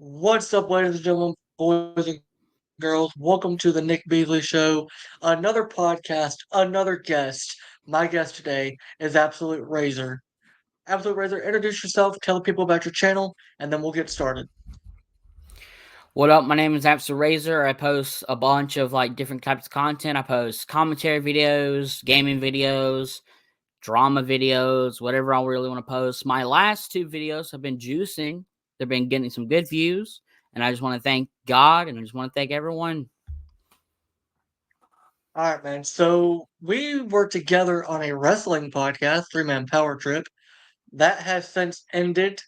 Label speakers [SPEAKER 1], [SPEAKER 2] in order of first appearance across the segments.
[SPEAKER 1] What's up, ladies and gentlemen, boys and girls? Welcome to the Nick Beasley Show. Another podcast, another guest. My guest today is Absolute Razor. Absolute Razor, introduce yourself, tell the people about your channel, and then we'll get started.
[SPEAKER 2] What up? My name is Absolute Razor. I post a bunch of different types of content. I post commentary videos, gaming videos, drama videos, whatever I really want to post. My last two videos have been juicing. They've been getting some good views, and I just want to thank God and I just want to thank everyone.
[SPEAKER 1] All right, man. So we were together on a wrestling podcast, Three Man Power Trip. That has since ended.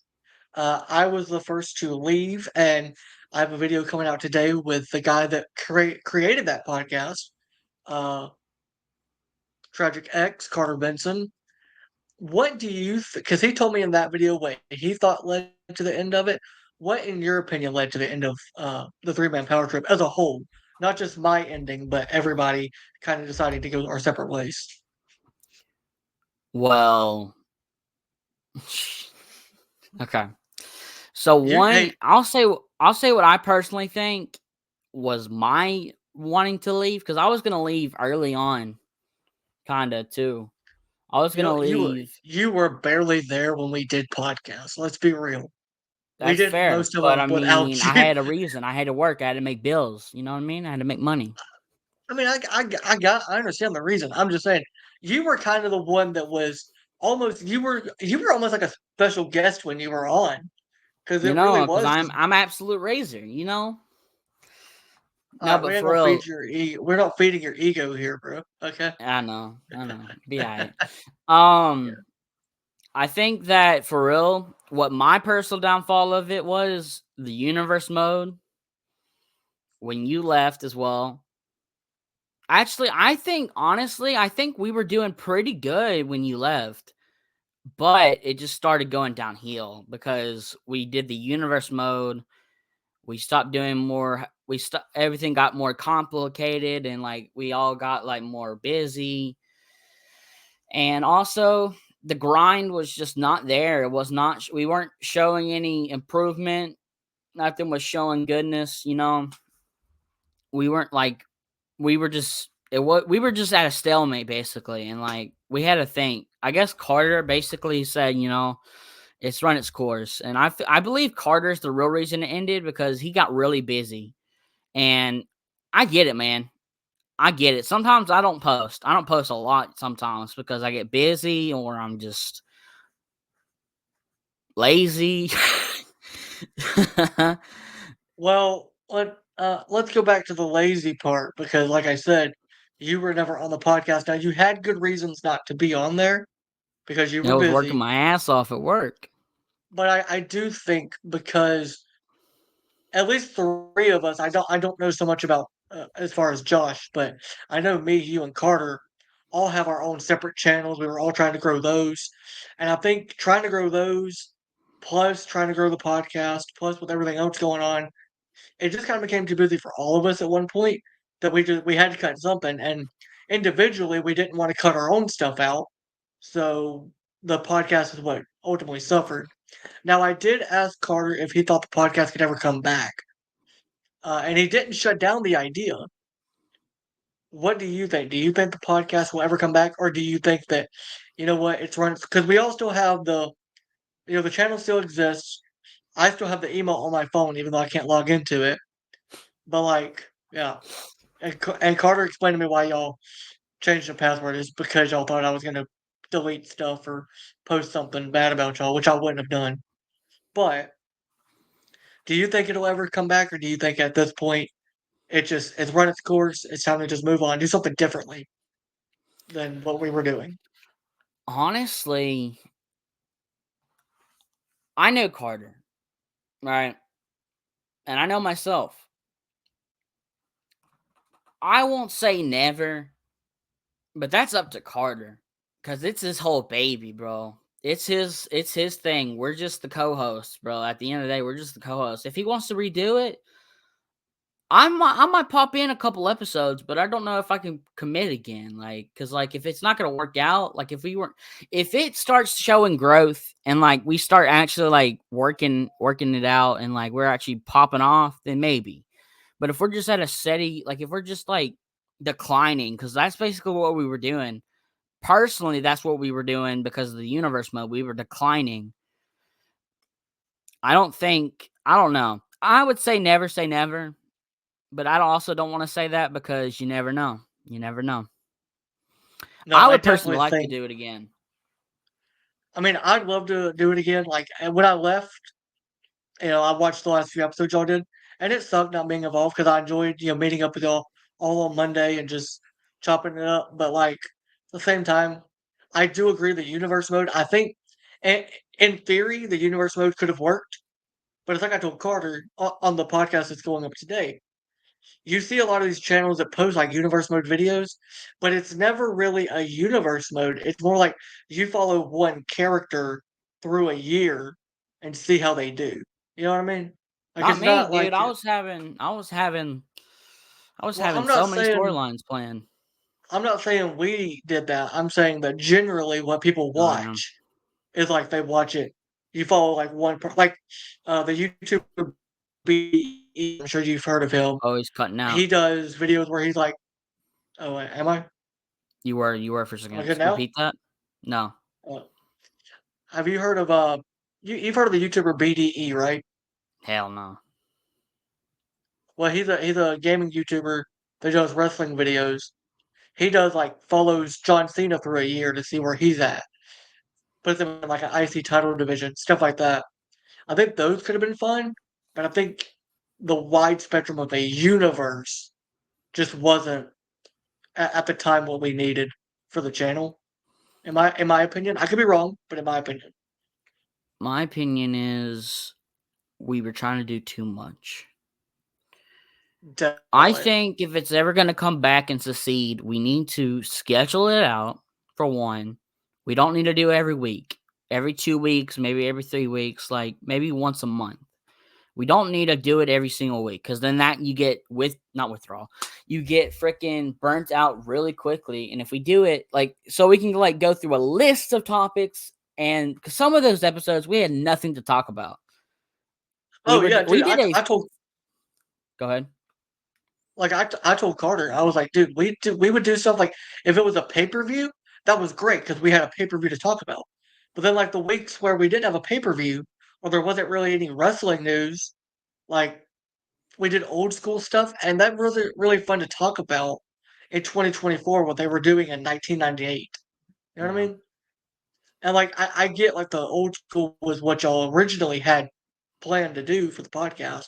[SPEAKER 1] I was the first to leave, and I have a video coming out today with the guy that created that podcast, uh, Tragic X, Carter Benson. What do you because he told me in that video what he thought led to the end of it. What, in your opinion, led to the end of the Three Man Power Trip as a whole? Not just my ending, but everybody kind of deciding to go our separate ways.
[SPEAKER 2] Well, okay. So
[SPEAKER 1] You,
[SPEAKER 2] one,
[SPEAKER 1] hey,
[SPEAKER 2] I'll say what I personally think was my wanting to leave because I was gonna leave early on, kinda too. I was
[SPEAKER 1] you know,
[SPEAKER 2] gonna leave.
[SPEAKER 1] you were barely there when we did podcasts. Let's be real. We
[SPEAKER 2] That's
[SPEAKER 1] did
[SPEAKER 2] fair,
[SPEAKER 1] most of
[SPEAKER 2] but
[SPEAKER 1] them
[SPEAKER 2] I
[SPEAKER 1] without
[SPEAKER 2] mean, I
[SPEAKER 1] you.
[SPEAKER 2] had a reason. I had to work. I had to make bills. You know what I mean? I had to make money.
[SPEAKER 1] I mean, I understand the reason. I'm just saying, you were kind of the one that was almost you were almost like a special guest when you were on. 'Cause
[SPEAKER 2] You
[SPEAKER 1] it really
[SPEAKER 2] know, because
[SPEAKER 1] was
[SPEAKER 2] I'm
[SPEAKER 1] just,
[SPEAKER 2] I'm absolute razor. You know. No,
[SPEAKER 1] "Alright, we
[SPEAKER 2] but
[SPEAKER 1] ain't
[SPEAKER 2] for
[SPEAKER 1] gonna feed
[SPEAKER 2] real,
[SPEAKER 1] your we're not feeding your ego here, bro, okay?"
[SPEAKER 2] I know. Be alright. Um, I think that for real, what my personal downfall of it was the universe mode when you left as well. Actually, I think we were doing pretty good when you left. But it just started going downhill because we did the universe mode. We stopped doing more. Everything got more complicated, and we all got more busy. And also, the grind was just not there. It was not. We weren't showing any improvement. Nothing was showing goodness. We weren't like we were just it was we were just at a stalemate basically, and we had to think. I guess Carter basically said, it's run its course. And I believe Carter's the real reason it ended because he got really busy. And I get it, man. I get it. Sometimes I don't post. I don't post a lot sometimes because I get busy or I'm just lazy.
[SPEAKER 1] Well, let's go back to the lazy part because like I said, you were never on the podcast. Now, you had good reasons not to be on there because you
[SPEAKER 2] I
[SPEAKER 1] were
[SPEAKER 2] was working
[SPEAKER 1] busy,
[SPEAKER 2] my ass off at work.
[SPEAKER 1] but I do think because at least 3 of us, I don't know so much about, as far as Josh, but I know me, you, and Carter all have our own separate channels. We were all trying to grow those, and I think trying to grow those, plus trying to grow the podcast, plus with everything else going on, it just kind of became too busy for all of us at one point that we had to cut something. And individually, we didn't want to cut our own stuff out, so the podcast is what ultimately suffered. Now, I did ask Carter if he thought the podcast could ever come back, and he didn't shut down the idea. What do you think? Do you think the podcast will ever come back, or do you think that, you know what, it's run because we all still have the channel still exists. I still have the email on my phone, even though I can't log into it. But yeah, and Carter explained to me why y'all changed the password is because y'all thought I was gonna delete stuff or post something bad about y'all, which I wouldn't have done. But do you think it'll ever come back, or do you think at this point it's run its course? It's time to just move on, do something differently than what we were doing.
[SPEAKER 2] Honestly, I know Carter, right? And I know myself. I won't say never, but that's up to Carter. Cause it's his whole baby, bro. It's his thing. We're just the co-hosts, bro. At the end of the day, we're just the co-hosts. If he wants to redo it, I might pop in a couple episodes, but I don't know if I can commit again. Like, cause like if it's not gonna work out, like if it starts showing growth and like we start actually like working it out and like we're actually popping off, then maybe. But if we're just at a steady, like if we're just like declining, because that's basically what we were doing. Personally, that's what we were doing because of the universe mode. We were declining. I don't know. I would say never, but I also don't want to say that because you never know. You never know.
[SPEAKER 1] No,
[SPEAKER 2] I
[SPEAKER 1] I
[SPEAKER 2] would personally
[SPEAKER 1] definitely
[SPEAKER 2] like to
[SPEAKER 1] think.
[SPEAKER 2] do it again.
[SPEAKER 1] I mean, I'd love to do it again. Like when I left, I watched the last few episodes y'all did, and it sucked not being involved because I enjoyed meeting up with y'all all on Monday and just chopping it up. But like at the same time, I do agree the universe mode. I think, in, in theory, the universe mode could have worked. But it's like I told Carter on the podcast that's going up today. You see a lot of these channels that post like universe mode videos, but it's never really a universe mode. It's more like you follow one character through a year and see how they do. You know what I mean? Like
[SPEAKER 2] Not
[SPEAKER 1] it's
[SPEAKER 2] me,
[SPEAKER 1] not
[SPEAKER 2] dude.
[SPEAKER 1] like
[SPEAKER 2] I was
[SPEAKER 1] well,
[SPEAKER 2] having so many storylines planned.
[SPEAKER 1] I'm not saying we did that. I'm saying that generally what people
[SPEAKER 2] Oh yeah,
[SPEAKER 1] watch is like they watch it. You follow like like the YouTuber B. I'm sure you've heard of him.
[SPEAKER 2] always cutting out.
[SPEAKER 1] He does videos where he's like, "Oh, wait, am I?
[SPEAKER 2] You were for a
[SPEAKER 1] Am I
[SPEAKER 2] second.
[SPEAKER 1] good now?"
[SPEAKER 2] Repeat that. No,
[SPEAKER 1] Uh, have you heard of you've heard of the YouTuber BDE, right?
[SPEAKER 2] hell no.
[SPEAKER 1] Well, he's a gaming YouTuber that does wrestling videos. He does like follows John Cena through a year to see where he's at, puts him in like an IC title division, stuff like that. I think those could have been fun, but I think the wide spectrum of a universe just wasn't at the time what we needed for the channel. In my opinion, I could be wrong, but in my opinion,
[SPEAKER 2] My opinion is we were trying to do too much. I
[SPEAKER 1] definitely.
[SPEAKER 2] think if it's ever going to come back and succeed, we need to schedule it out for one. We don't need to do every week, every 2 weeks, maybe every 3 weeks, like maybe once a month. We don't need to do it every single week because then that you get not withdrawal, you get freaking burnt out really quickly. And if we do it like so, we can like go through a list of topics, and 'cause some of those episodes we had nothing to talk about.
[SPEAKER 1] Oh yeah,
[SPEAKER 2] We
[SPEAKER 1] dude.
[SPEAKER 2] did a
[SPEAKER 1] I told
[SPEAKER 2] go ahead.
[SPEAKER 1] I told Carter, I was like, dude, we would do stuff like if it was a pay-per-view, that was great because we had a pay-per-view to talk about. But then like the weeks where we didn't have a pay-per-view or there wasn't really any wrestling news, like we did old school stuff, and that was really fun to talk about in 2024 what they were doing in 1998. You know what I
[SPEAKER 2] Yeah.
[SPEAKER 1] mean? And like I get like the old school was what y'all originally had planned to do for the podcast.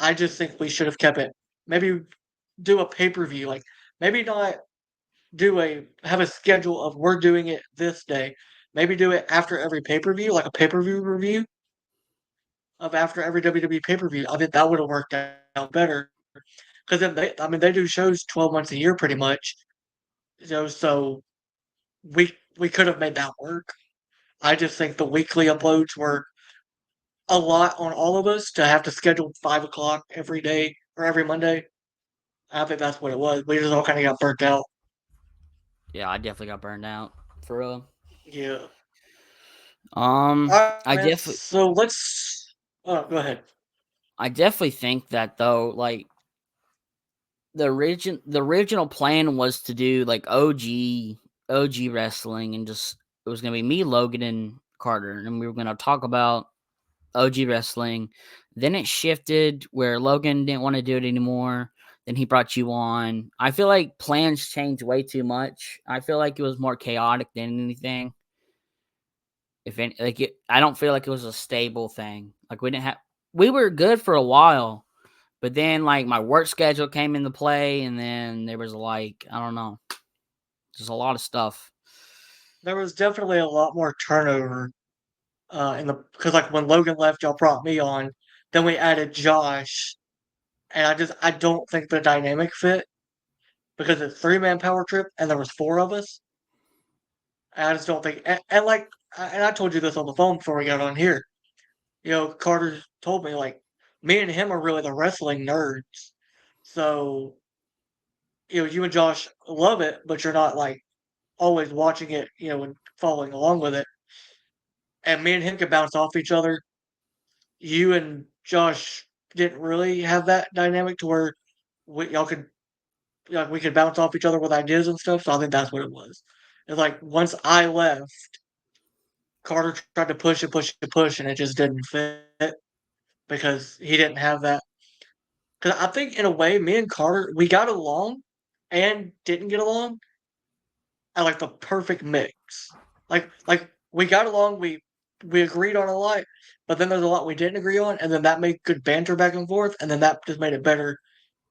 [SPEAKER 1] I just think we should have kept it. Maybe do a pay-per-view, like maybe not have a schedule of we're doing it this day. Maybe do it after every pay-per-view, like a pay-per-view review of after every WWE pay-per-view. I think that would have worked out better because then I mean, they do shows 12 months a year pretty much. So we could have made that work. I just think the weekly uploads were a lot on all of us to have to schedule 5 o'clock every day or every Monday. I think that's what it was. We just all kind of got burnt out.
[SPEAKER 2] Yeah, I definitely got burned out for real.
[SPEAKER 1] Yeah.
[SPEAKER 2] Um,
[SPEAKER 1] All right,
[SPEAKER 2] I
[SPEAKER 1] man.
[SPEAKER 2] definitely,
[SPEAKER 1] So let's. Oh, go ahead.
[SPEAKER 2] I definitely think that though, like the original plan was to do like OG wrestling and just it was gonna be me, Logan, and Carter, and we were gonna talk about OG wrestling. Then it shifted where Logan didn't want to do it anymore. Then he brought you on. I feel like plans changed way too much. I feel like it was more chaotic than anything. If any, I don't feel like it was a stable thing. Like we were good for a while, but then like my work schedule came into play, and then there was like I don't know, just a lot of stuff.
[SPEAKER 1] There was definitely a lot more turnover in the because like when Logan left, y'all brought me on. Then we added Josh, and I don't think the dynamic fit because it's 3-man power trip and there was four of us. And I just don't think and like and I told you this on the phone before we got on here. Carter told me like me and him are really the wrestling nerds. So, you and Josh love it, but you're not like always watching it, and following along with it. And me and him could bounce off each other. You and Josh didn't really have that dynamic to where y'all could like we could bounce off each other with ideas and stuff. So I think that's what it was. It's like once I left, Carter tried to push and push and push, and it just didn't fit because he didn't have that. Because I think in a way, me and Carter we got along and didn't get along at like the perfect mix. Like we got along, we agreed on a lot, but then there's a lot we didn't agree on, and then that made good banter back and forth, and then that just made it better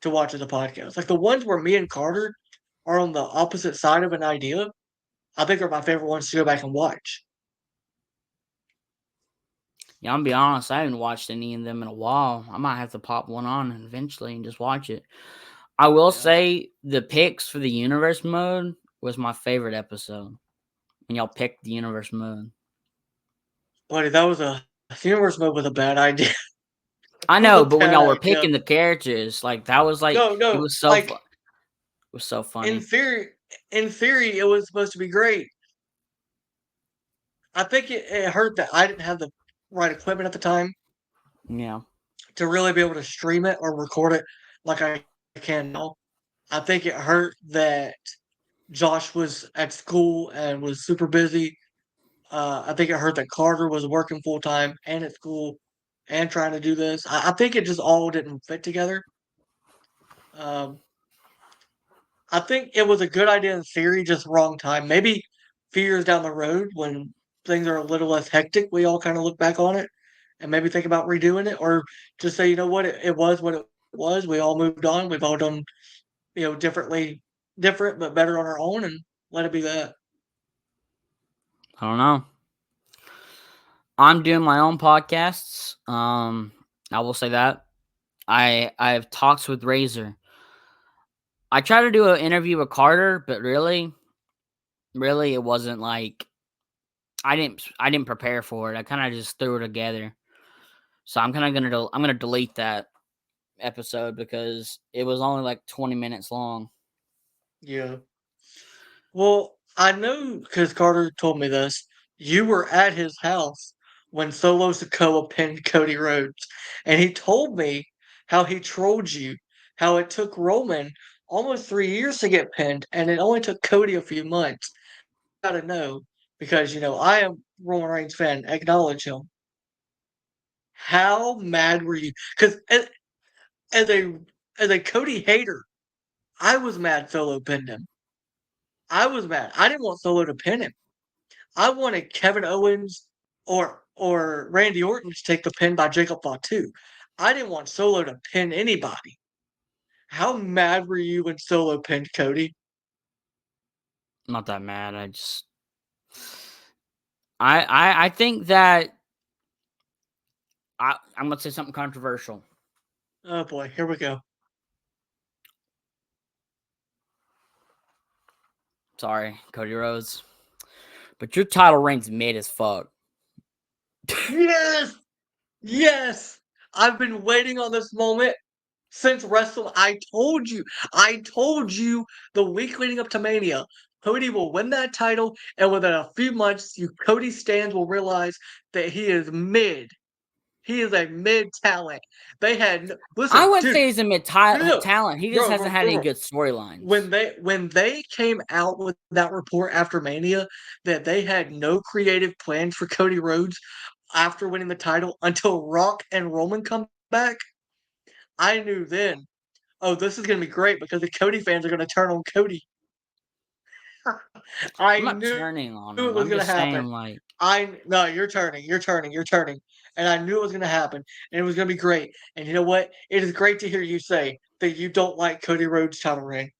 [SPEAKER 1] to watch as a podcast. Like the ones where me and Carter are on the opposite side of an idea, I think are my favorite ones to go back and watch.
[SPEAKER 2] Yeah, I'm gonna be honest. I haven't watched any of them in a while. I might have to pop one on eventually and just watch it. I will
[SPEAKER 1] Yeah,
[SPEAKER 2] say the picks for the universe mode was my favorite episode when y'all picked the universe mode.
[SPEAKER 1] buddy, that was a universe mode with a bad idea.
[SPEAKER 2] I
[SPEAKER 1] It was a
[SPEAKER 2] know, but when
[SPEAKER 1] bad
[SPEAKER 2] y'all were
[SPEAKER 1] idea.
[SPEAKER 2] picking the characters, like that was like
[SPEAKER 1] No,
[SPEAKER 2] it
[SPEAKER 1] no,
[SPEAKER 2] was so
[SPEAKER 1] like
[SPEAKER 2] it was so
[SPEAKER 1] in
[SPEAKER 2] funny.
[SPEAKER 1] theory, in theory, it was supposed to be great. I think it hurt that I didn't have the right equipment at the time
[SPEAKER 2] Yeah.
[SPEAKER 1] to really be able to stream it or record it like I can now. I think it hurt that Josh was at school and was super busy. I think it hurt that Carter was working full time and at school and trying to do this. I think it just all didn't fit together. Um, I think it was a good idea in theory, just wrong time. Maybe a few years down the road when things are a little less hectic, we all kind of look back on it and maybe think about redoing it, or just say, you know what, it was what it was. We all moved on. We've all done, different but better on our own, and let it be that.
[SPEAKER 2] I don't know. I'm doing my own podcasts. I will say that. I have talks with Razor. I tried to do an interview with Carter, but really it wasn't like I didn't prepare for it. I kind of just threw it together. So I'm gonna delete that episode because it was only like 20 minutes long.
[SPEAKER 1] Yeah. Well, I know because Carter told me this. You were at his house when Solo Sokoa pinned Cody Rhodes, and he told me how he trolled you, how it took Roman almost 3 years to get pinned, and it only took Cody a few months. Gotta know because I am Roman Reigns fan. Acknowledge him. How mad were you? Because as a as a Cody hater, I was mad Solo pinned him. I was mad. I didn't want Solo to pin him. I wanted Kevin Owens or Randy Orton to take the pin by Jacob Fatu. I didn't want Solo to pin anybody. How mad were you when Solo pinned Cody?
[SPEAKER 2] I'm not that mad. I think that I'm gonna say something controversial.
[SPEAKER 1] Oh boy, here we go.
[SPEAKER 2] Sorry, Cody Rhodes, but your title reign's mid as fuck.
[SPEAKER 1] Yes, yes. I've been waiting on this moment since Wrestle. I told you the week leading up to Mania, Cody will win that title, and within a few months, you Cody stands will realize that he is mid. He is a mid talent. They had
[SPEAKER 2] I
[SPEAKER 1] listen,
[SPEAKER 2] wouldn't
[SPEAKER 1] dude.
[SPEAKER 2] say he's a mid
[SPEAKER 1] No, no, no.
[SPEAKER 2] talent. He just
[SPEAKER 1] Bro,
[SPEAKER 2] hasn't
[SPEAKER 1] bro,
[SPEAKER 2] had
[SPEAKER 1] bro,
[SPEAKER 2] any
[SPEAKER 1] bro.
[SPEAKER 2] good storylines.
[SPEAKER 1] When they came out with that report after Mania that they had no creative plans for Cody Rhodes after winning the title until Rock and Roman come back, I knew then, oh, this is gonna be great because the Cody fans are gonna turn on Cody.
[SPEAKER 2] I'm
[SPEAKER 1] I
[SPEAKER 2] not
[SPEAKER 1] knew
[SPEAKER 2] turning on
[SPEAKER 1] it
[SPEAKER 2] him.
[SPEAKER 1] was
[SPEAKER 2] I'm
[SPEAKER 1] gonna
[SPEAKER 2] just saying,
[SPEAKER 1] happen.
[SPEAKER 2] like,
[SPEAKER 1] I no, you're turning, and I knew it was gonna happen, and it was gonna be great. And you know what? It is great to hear you say that you don't like Cody Rhodes' title reign.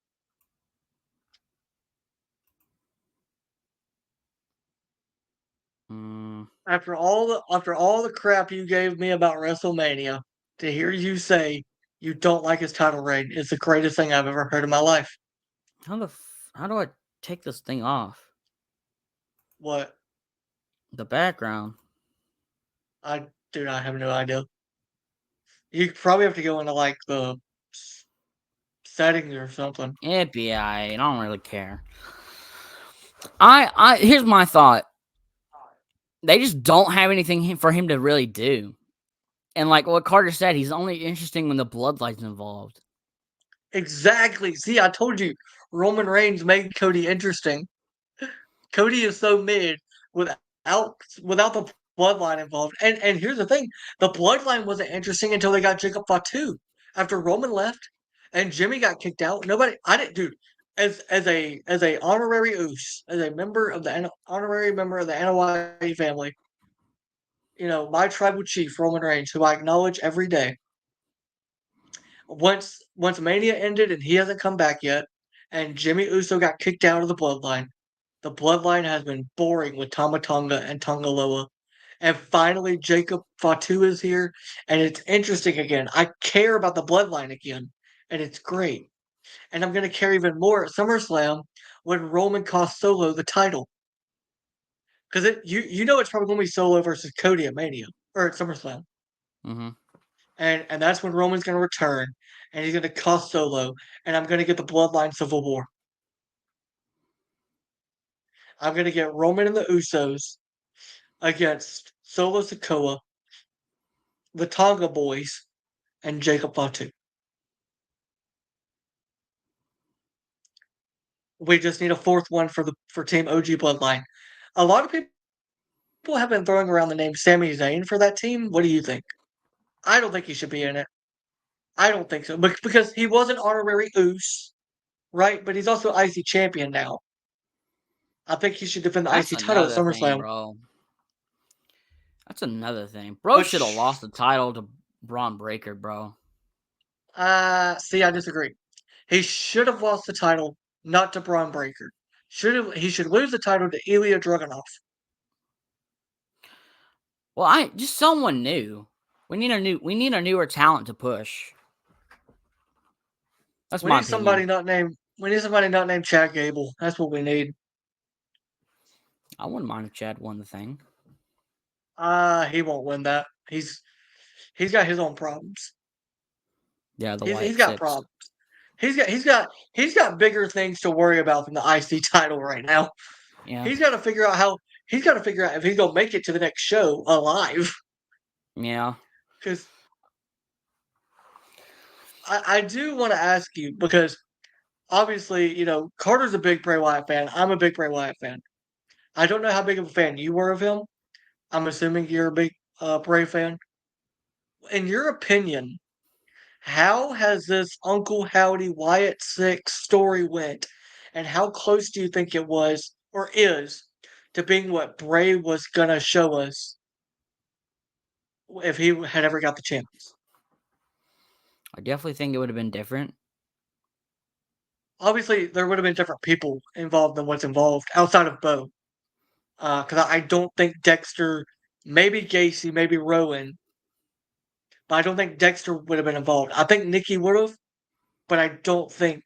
[SPEAKER 2] mm,
[SPEAKER 1] After all the crap you gave me about WrestleMania, to hear you say you don't like his title reign is the greatest thing I've ever heard in my life.
[SPEAKER 2] how do I take this thing off?
[SPEAKER 1] What?
[SPEAKER 2] The background.
[SPEAKER 1] I dude, I have no idea. You probably have to go into like settings or something.
[SPEAKER 2] It'd be I don't really care. I here's my thought. They just don't have anything for him to really do. And like what Carter said, he's only interesting when the bloodline's involved.
[SPEAKER 1] Exactly. See, I told you, Roman Reigns made Cody interesting. Cody is so mid without without the bloodline involved. And here's the thing: the bloodline wasn't interesting until they got Jacob Fatu. After Roman left and Jimmy got kicked out, nobody. I didn't, dude. As a honorary Uce, as a member of the honorary member of the NOI family, my tribal chief Roman Reigns, who I acknowledge every day. Once Mania ended and he hasn't come back yet, and Jimmy Uso got kicked out of the bloodline has been boring with Tama Tonga and Tonga Loa. And finally, Jacob Fatu is here, and it's interesting again. I care about the bloodline again, and it's great. And I'm going to care even more at SummerSlam when Roman costs Solo the title. Because it's probably going to be Solo versus Cody at Mania, or at SummerSlam.
[SPEAKER 2] Mm-hmm.
[SPEAKER 1] And that's when Roman's going to return, and he's going to cost Solo, and I'm going to get the Bloodline Civil War. I'm going to get Roman and the Usos against Solo Sikoa, the Tonga Boys, and Jacob Fatu. We just need a fourth one for Team OG Bloodline. A lot of people have been throwing around the name Sami Zayn for that team. What do you think? I don't think he should be in it. I don't think so. Because he was an honorary Uce, right? But he's also IC champion now. I think he should defend the
[SPEAKER 2] That's
[SPEAKER 1] IC title at
[SPEAKER 2] another thing,
[SPEAKER 1] SummerSlam.
[SPEAKER 2] bro. That's another thing. Bro should have lost the title to Braun Breaker, bro.
[SPEAKER 1] See, I disagree. He should have lost the title, not to Braun Breaker. He should lose the title to Ilya Dragunov.
[SPEAKER 2] Well, just someone new. We need a newer talent to push. That's my opinion.
[SPEAKER 1] We need somebody not named Chad Gable. That's what we need.
[SPEAKER 2] I wouldn't mind if Chad won the thing.
[SPEAKER 1] He won't win that. He's got his own problems.
[SPEAKER 2] Yeah,
[SPEAKER 1] he's got problems. He's got bigger things to worry about than the IC title right now.
[SPEAKER 2] Yeah.
[SPEAKER 1] He's got to figure out if he's gonna make it to the next show alive.
[SPEAKER 2] Yeah.
[SPEAKER 1] Because I do want to ask you, because obviously, Carter's a big Bray Wyatt fan. I'm a big Bray Wyatt fan. I don't know how big of a fan you were of him. I'm assuming you're a big Bray fan. In your opinion, how has this Uncle Howdy Wyatt 6 story went, and how close do you think it was or is to being what Bray was gonna show us if he had ever got the chance?
[SPEAKER 2] I definitely think it would have been different.
[SPEAKER 1] Obviously, there would have been different people involved than what's involved outside of Bo. Because I don't think Dexter, maybe Gacy, maybe Rowan, but I don't think Dexter would have been involved. I think Nikki would have, but I don't think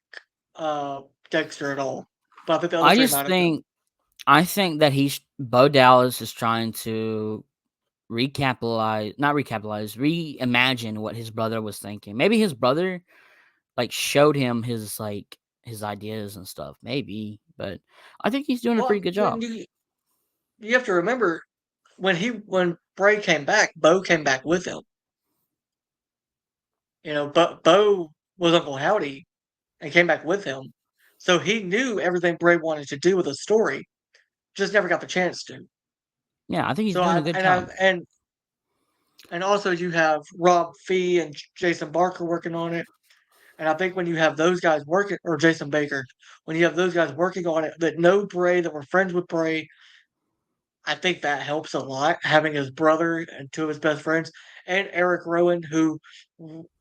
[SPEAKER 1] Dexter at all. But I think the other three might have.
[SPEAKER 2] I think that Bo Dallas is trying to reimagine what his brother was thinking. Maybe his brother showed him his ideas and stuff. Maybe, but I think he's doing a pretty good job.
[SPEAKER 1] You have to remember when Bray came back, Bo came back with him. But Bo was Uncle Howdy and came back with him. So he knew everything Bray wanted to do with the story, just never got the chance to.
[SPEAKER 2] Yeah, I think he's doing a good job.
[SPEAKER 1] And also you have Rob Fee and Jason Barker working on it. And I think when you have those guys working, or Jason Baker, when you have those guys working on it that know Bray, that were friends with Bray, I think that helps a lot, having his brother and two of his best friends, and Eric Rowan, who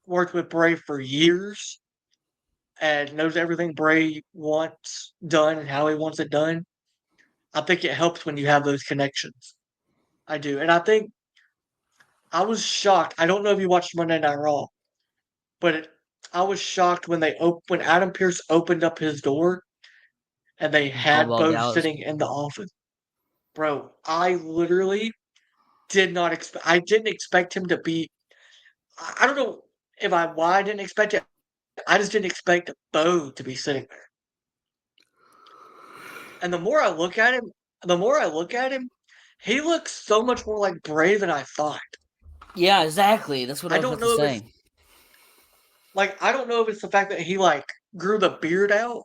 [SPEAKER 1] worked with Bray for years and knows everything Bray wants done and how he wants it done. I think it helps when you have those connections. I do. And I think I was shocked. I don't know if you watched Monday Night Raw, but I was shocked when when Adam Pearce opened up his door and they had Bo sitting in the office. Bro, I literally I didn't expect him to be. I don't know why I didn't expect it. I just didn't expect Bo to be sitting there. And the more I look at him, he looks so much more like Bray than I thought.
[SPEAKER 2] Yeah, exactly. That's what I
[SPEAKER 1] I
[SPEAKER 2] was
[SPEAKER 1] don't
[SPEAKER 2] about to
[SPEAKER 1] know if it's
[SPEAKER 2] say.
[SPEAKER 1] I don't know if it's the fact that he grew the beard out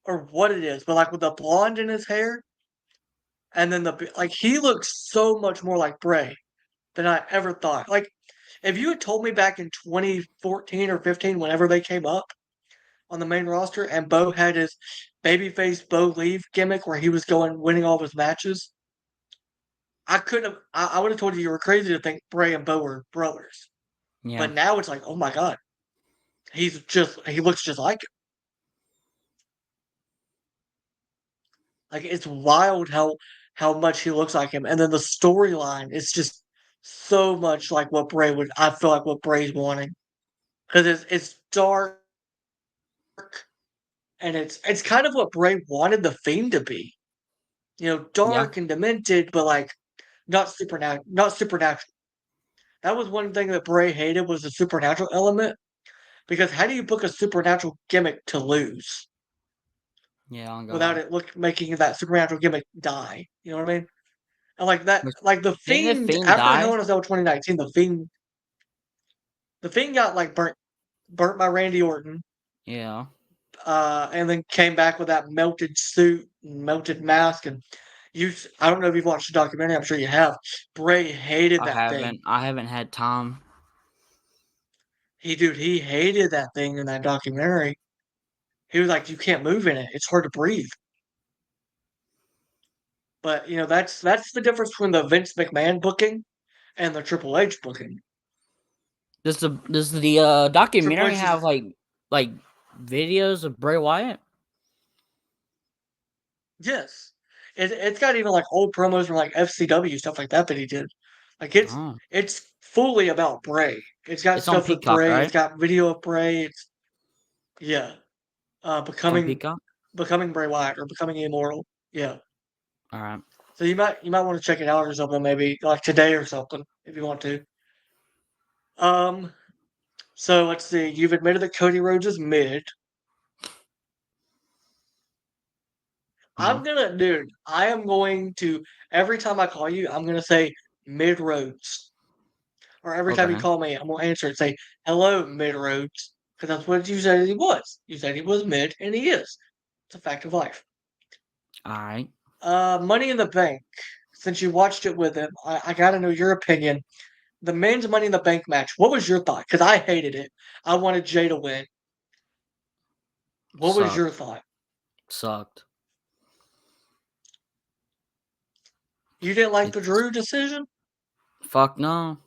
[SPEAKER 1] or what it is, but with the blonde in his hair, and then he looks so much more like Bray than I ever thought. If you had told me back in 2014 or 15, whenever they came up on the main roster, and Bo had his babyface Bo Leave gimmick where he was going winning all of his matches, I couldn't have. I would have told you were crazy to think Bray and Bo were brothers.
[SPEAKER 2] Yeah.
[SPEAKER 1] But now it's like, oh my god, he looks just like him. It's wild how much he looks like him, and then the storyline is just so much like what Bray would. I feel like what Bray's wanting because it's dark and it's kind of what Bray wanted the Fiend to be.
[SPEAKER 2] Yeah.
[SPEAKER 1] Dark and demented, but not supernatural. Not supernatural. That was one thing that Bray hated was the supernatural element. Because how do you book a supernatural gimmick to lose
[SPEAKER 2] Yeah, on
[SPEAKER 1] without
[SPEAKER 2] God.
[SPEAKER 1] it making that supernatural gimmick die? You know what I mean? And
[SPEAKER 2] Which
[SPEAKER 1] the
[SPEAKER 2] didn't the
[SPEAKER 1] Fiend
[SPEAKER 2] Fiend
[SPEAKER 1] after Hell
[SPEAKER 2] die?
[SPEAKER 1] in a Cell 2019, the Fiend got burnt by Randy Orton,
[SPEAKER 2] Yeah.
[SPEAKER 1] and then came back with that melted suit, and melted mask, and I don't know if you've watched the documentary. I'm sure you have. Bray hated that thing.
[SPEAKER 2] I haven't had time.
[SPEAKER 1] He hated that thing in that documentary. He was like, "You can't move in it. It's hard to breathe." But that's the difference between the Vince McMahon booking and the Triple H booking.
[SPEAKER 2] Does the
[SPEAKER 1] Triple
[SPEAKER 2] documentary
[SPEAKER 1] H is
[SPEAKER 2] have like videos of Bray Wyatt?
[SPEAKER 1] yes. It's got even old promos from FCW stuff like that he did.
[SPEAKER 2] Oh,
[SPEAKER 1] It's fully about Bray. It's got
[SPEAKER 2] it's on
[SPEAKER 1] stuff with
[SPEAKER 2] Peacock,
[SPEAKER 1] Bray. It's
[SPEAKER 2] right?
[SPEAKER 1] got video of Bray. It's yeah.
[SPEAKER 2] It's on Peacock.
[SPEAKER 1] Becoming Bray Wyatt or becoming immortal. Yeah.
[SPEAKER 2] All right.
[SPEAKER 1] So you might want to check it out or something maybe today or something if you want to. Um. So let's see. You've admitted that Cody Rhodes is mid.
[SPEAKER 2] Mm-hmm.
[SPEAKER 1] Dude, I am going to, every time I call you, I'm going to say mid roads. Or every time you
[SPEAKER 2] Okay.
[SPEAKER 1] call me, I'm going to answer and say, hello, mid roads. Because that's what you said he was. You said he was mid, and he is. It's a fact of life.
[SPEAKER 2] All right.
[SPEAKER 1] Money in the Bank. Since you watched it with him, I got to know your opinion. The men's Money in the Bank match, what was your thought? Because I hated it. I wanted Jay to win. What was
[SPEAKER 2] Sucked.
[SPEAKER 1] your thought?
[SPEAKER 2] Sucked.
[SPEAKER 1] You didn't like the
[SPEAKER 2] It's
[SPEAKER 1] Drew decision?
[SPEAKER 2] fuck no.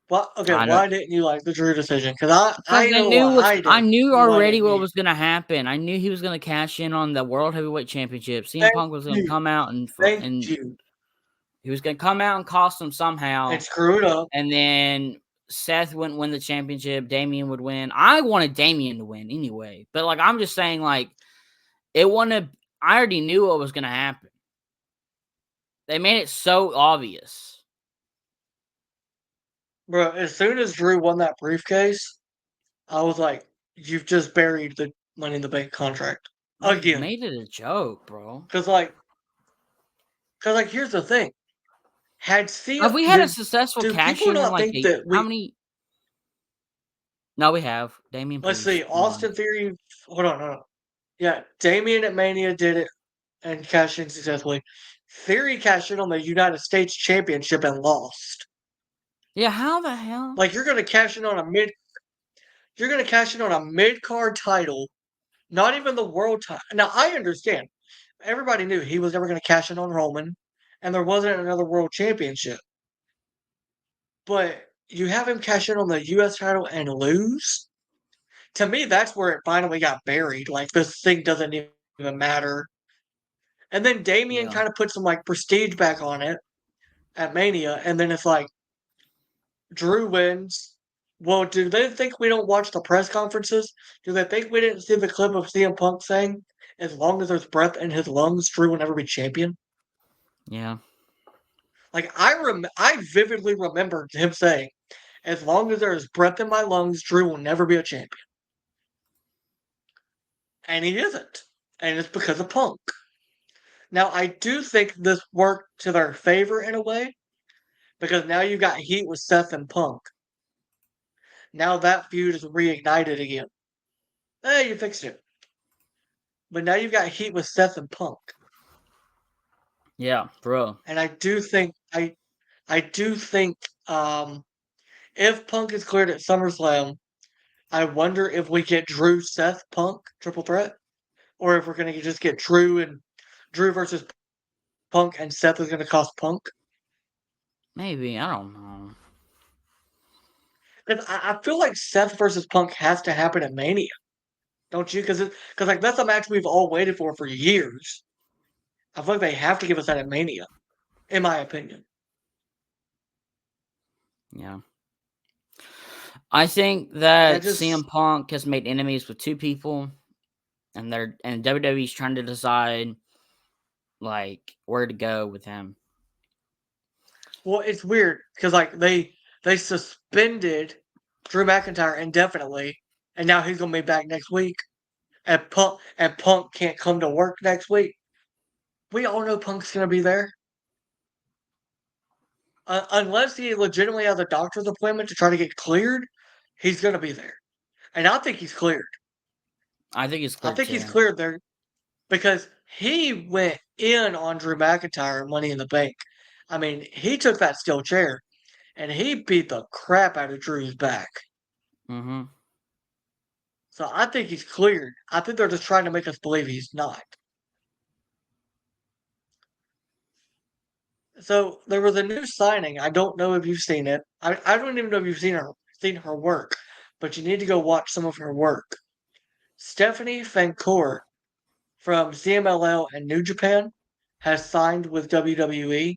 [SPEAKER 1] Well, okay,
[SPEAKER 2] I know
[SPEAKER 1] why didn't you like the Drew decision? Because I
[SPEAKER 2] because
[SPEAKER 1] know why I
[SPEAKER 2] I
[SPEAKER 1] didn't.
[SPEAKER 2] knew
[SPEAKER 1] Why
[SPEAKER 2] already
[SPEAKER 1] didn't
[SPEAKER 2] what
[SPEAKER 1] you?
[SPEAKER 2] was gonna happen. I knew he was gonna cash in on the World Heavyweight Championship. CM
[SPEAKER 1] Thank
[SPEAKER 2] Punk was gonna
[SPEAKER 1] you.
[SPEAKER 2] come out
[SPEAKER 1] Thank
[SPEAKER 2] and
[SPEAKER 1] you.
[SPEAKER 2] he was gonna come out and cost him somehow,
[SPEAKER 1] And screw it up.
[SPEAKER 2] and then Seth wouldn't win the championship. Damian would win. I wanted Damian to win anyway, but I'm just saying it wouldn't have. I already knew what was gonna happen. They made it so obvious.
[SPEAKER 1] Bro, as soon as Drew won that briefcase, I was like, you've just buried the Money in the Bank contract.
[SPEAKER 2] They
[SPEAKER 1] Again.
[SPEAKER 2] made it a joke, bro.
[SPEAKER 1] Because here's the thing. Had
[SPEAKER 2] Have
[SPEAKER 1] CM
[SPEAKER 2] we had a
[SPEAKER 1] did
[SPEAKER 2] successful
[SPEAKER 1] do
[SPEAKER 2] cash
[SPEAKER 1] people
[SPEAKER 2] in
[SPEAKER 1] not think that
[SPEAKER 2] how
[SPEAKER 1] we
[SPEAKER 2] many? No, we have Damian
[SPEAKER 1] let's
[SPEAKER 2] Priest.
[SPEAKER 1] see,
[SPEAKER 2] Come on.
[SPEAKER 1] Austin Theory hold on, hold on. Yeah, Damien at Mania did it and cashed in successfully. Theory cashed in on the United States Championship and lost.
[SPEAKER 2] Yeah, how the hell?
[SPEAKER 1] You're gonna cash in on a mid card title, not even the world title. Now I understand. Everybody knew he was never gonna cash in on Roman, and there wasn't another world championship. But you have him cash in on the US title and lose? To me, that's where it finally got buried. This thing doesn't even matter. And then Damien
[SPEAKER 2] Yeah.
[SPEAKER 1] kind of put some prestige back on it at Mania, and then it's Drew wins. Well, do they think we don't watch the press conferences? Do they think we didn't see the clip of CM Punk saying, as long as there's breath in his lungs, Drew will never be champion?
[SPEAKER 2] Yeah.
[SPEAKER 1] I vividly remember him saying, as long as there is breath in my lungs, Drew will never be a champion. And he isn't. And it's because of Punk. Now, I do think this worked to their favor in a way, because now you got heat with Seth and Punk. Now that feud is reignited again. Hey, you fixed it. But now you've got heat with Seth and Punk.
[SPEAKER 2] Yeah, bro.
[SPEAKER 1] And I do think if Punk is cleared at SummerSlam, I wonder if we get Drew, Seth, Punk triple threat, or if we're gonna just get Drew versus Punk, and Seth is gonna cost Punk.
[SPEAKER 2] Maybe, I don't know.
[SPEAKER 1] Because I feel like Seth versus Punk has to happen at Mania, don't you? Because like that's a match we've all waited for years. I feel like they have to give us that at Mania, in my opinion.
[SPEAKER 2] Yeah. I think that
[SPEAKER 1] just
[SPEAKER 2] CM Punk has made enemies with two people, and WWE's trying to decide like where to go with him.
[SPEAKER 1] well, it's weird because like they suspended Drew McIntyre indefinitely, and now he's gonna be back next week. And Punk can't come to work next week. We all know Punk's gonna be there. Unless he legitimately has a doctor's appointment to try to get cleared, he's gonna be there. And I think he's cleared.
[SPEAKER 2] I think he's
[SPEAKER 1] I
[SPEAKER 2] cleared
[SPEAKER 1] think
[SPEAKER 2] too.
[SPEAKER 1] he's cleared there because he went in on Drew McIntyre Money in the Bank. I mean, he took that steel chair and he beat the crap out of Drew's back.
[SPEAKER 2] Mm-hmm.
[SPEAKER 1] So I think he's cleared. I think they're just trying to make us believe he's not. So there was a new signing. I don't know if you've seen it. I don't even know if you've seen her work, but you need to go watch some of her work. Stephanie Fancourt from CMLL and New Japan has signed with WWE.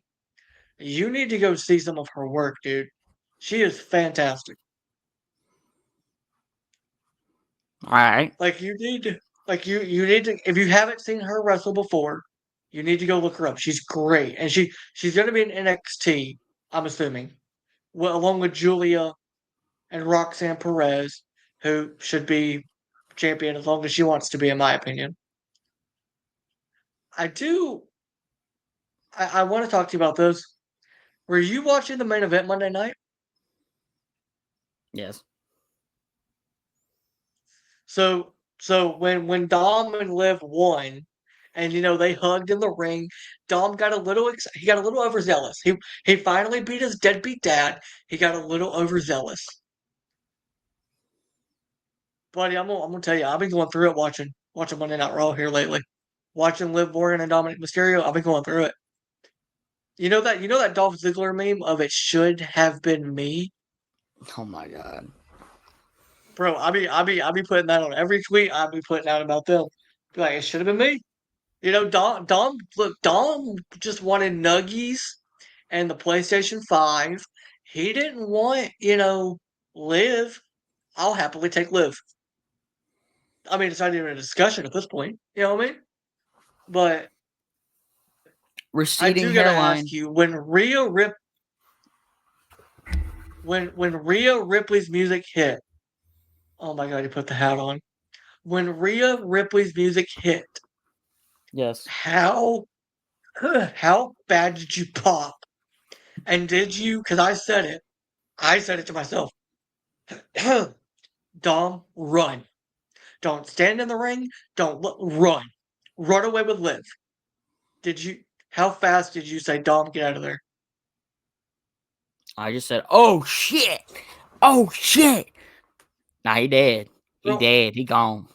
[SPEAKER 1] You need to go see some of her work, dude. She is fantastic.
[SPEAKER 2] All right.
[SPEAKER 1] Like you need to you need to if you haven't seen her wrestle before, you need to go look her up. She's great. And she's gonna be in NXT, I'm assuming. Well, along with Julia and Roxanne Perez, who should be champion as long as she wants to be, in my opinion. I want to talk to you about those. Were you watching the main event Monday night?
[SPEAKER 2] Yes.
[SPEAKER 1] So when Dom and Liv won, and they hugged in the ring, Dom got a little he got a little overzealous. He finally beat his deadbeat dad. He got a little overzealous. Buddy, I'm gonna tell you, I've been going through it watching Monday Night Raw here lately. Watching Liv Morgan and Dominic Mysterio, I've been going through it. You know that Dolph Ziggler meme of "It should have been me."
[SPEAKER 2] Oh my god,
[SPEAKER 1] bro! I be putting that on every tweet. I be putting out about them. Be like, it should have been me. Dom just wanted Nuggies and the PlayStation 5. He didn't want, Liv. I'll happily take Liv. I mean, it's not even a discussion at this point. You know what I mean? But I
[SPEAKER 2] receding
[SPEAKER 1] do gotta
[SPEAKER 2] hairline.
[SPEAKER 1] ask you, when Rhea Ripley's music hit, oh my god, he put the hat on. When Rhea Ripley's music hit,
[SPEAKER 2] Yes.
[SPEAKER 1] how bad did you pop? And did you? Because I said it to myself. Dom, run! Don't stand in the ring. Don't run. Run away with Liv. Did you? How fast did you say, Dom, get out of there?
[SPEAKER 2] I just said, "Oh shit! Oh shit!" Nah, he dead. He
[SPEAKER 1] Bro,
[SPEAKER 2] dead. He gone.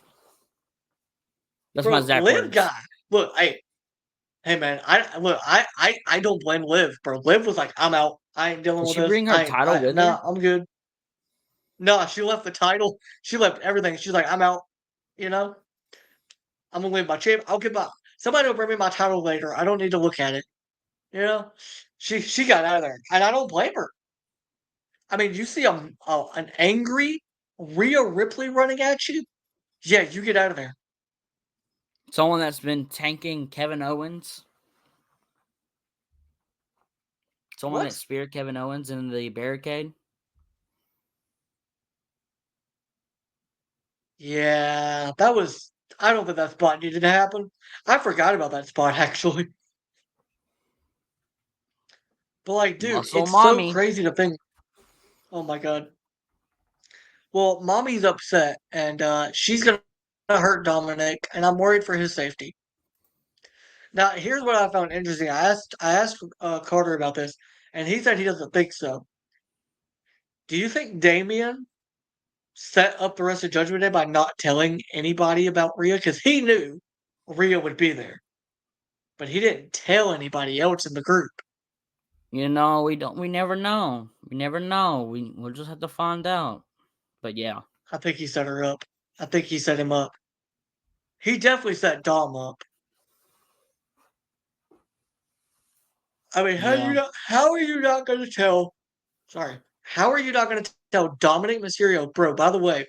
[SPEAKER 2] That's my exact
[SPEAKER 1] Liv
[SPEAKER 2] words.
[SPEAKER 1] guy. Look, hey man, I don't blame Liv, bro. Liv was like, I'm out. I ain't dealing
[SPEAKER 2] Did
[SPEAKER 1] with
[SPEAKER 2] she
[SPEAKER 1] this.
[SPEAKER 2] bring her title with her?
[SPEAKER 1] Nah, I'm good. Nah, she left the title. She left everything. She's like, I'm out. You know, I'm gonna leave my champ. I'll get my somebody will bring me my title later. I don't need to look at it. You know, she got out of there, and I don't blame her. I mean, you see an angry Rhea Ripley running at you. Yeah, you get out of there.
[SPEAKER 2] Someone that's been tanking Kevin Owens. Someone that
[SPEAKER 1] What?
[SPEAKER 2] speared Kevin Owens in the barricade.
[SPEAKER 1] Yeah, that was. I don't think that spot needed to happen. I forgot about that spot actually. But like, dude,
[SPEAKER 2] Muscle
[SPEAKER 1] it's so
[SPEAKER 2] mommy.
[SPEAKER 1] crazy to think. Oh my god. Well, mommy's upset, and she's gonna hurt Dominic, and I'm worried for his safety. Now, here's what I found interesting. I asked Carter about this, and he said he doesn't think so. Do you think Damien set up the rest of Judgment Day by not telling anybody about Rhea? Because he knew Rhea would be there, but he didn't tell anybody else in the group.
[SPEAKER 2] You know, we never know. We never know. We'll just have to find out. But yeah.
[SPEAKER 1] I think he set her up. I think he set him up. He definitely set Dom up. I mean,
[SPEAKER 2] Yeah.
[SPEAKER 1] how are you not going to tell? Sorry, how are you not going to tell Dominic Mysterio, bro? By the way,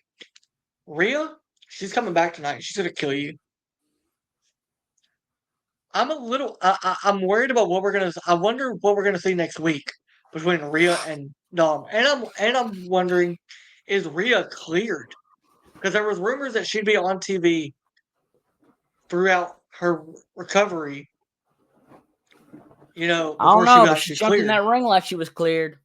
[SPEAKER 1] Rhea, she's coming back tonight. She's going to kill you. I'm a little. I'm worried about what we're gonna. I wonder what we're gonna see next week between Rhea and Dom. And I'm wondering, is Rhea cleared? Because there was rumors that she'd be on TV throughout her recovery.
[SPEAKER 2] I don't
[SPEAKER 1] Before she
[SPEAKER 2] know,
[SPEAKER 1] was
[SPEAKER 2] but she
[SPEAKER 1] actually
[SPEAKER 2] jumped in
[SPEAKER 1] cleared.
[SPEAKER 2] that ring like she was cleared.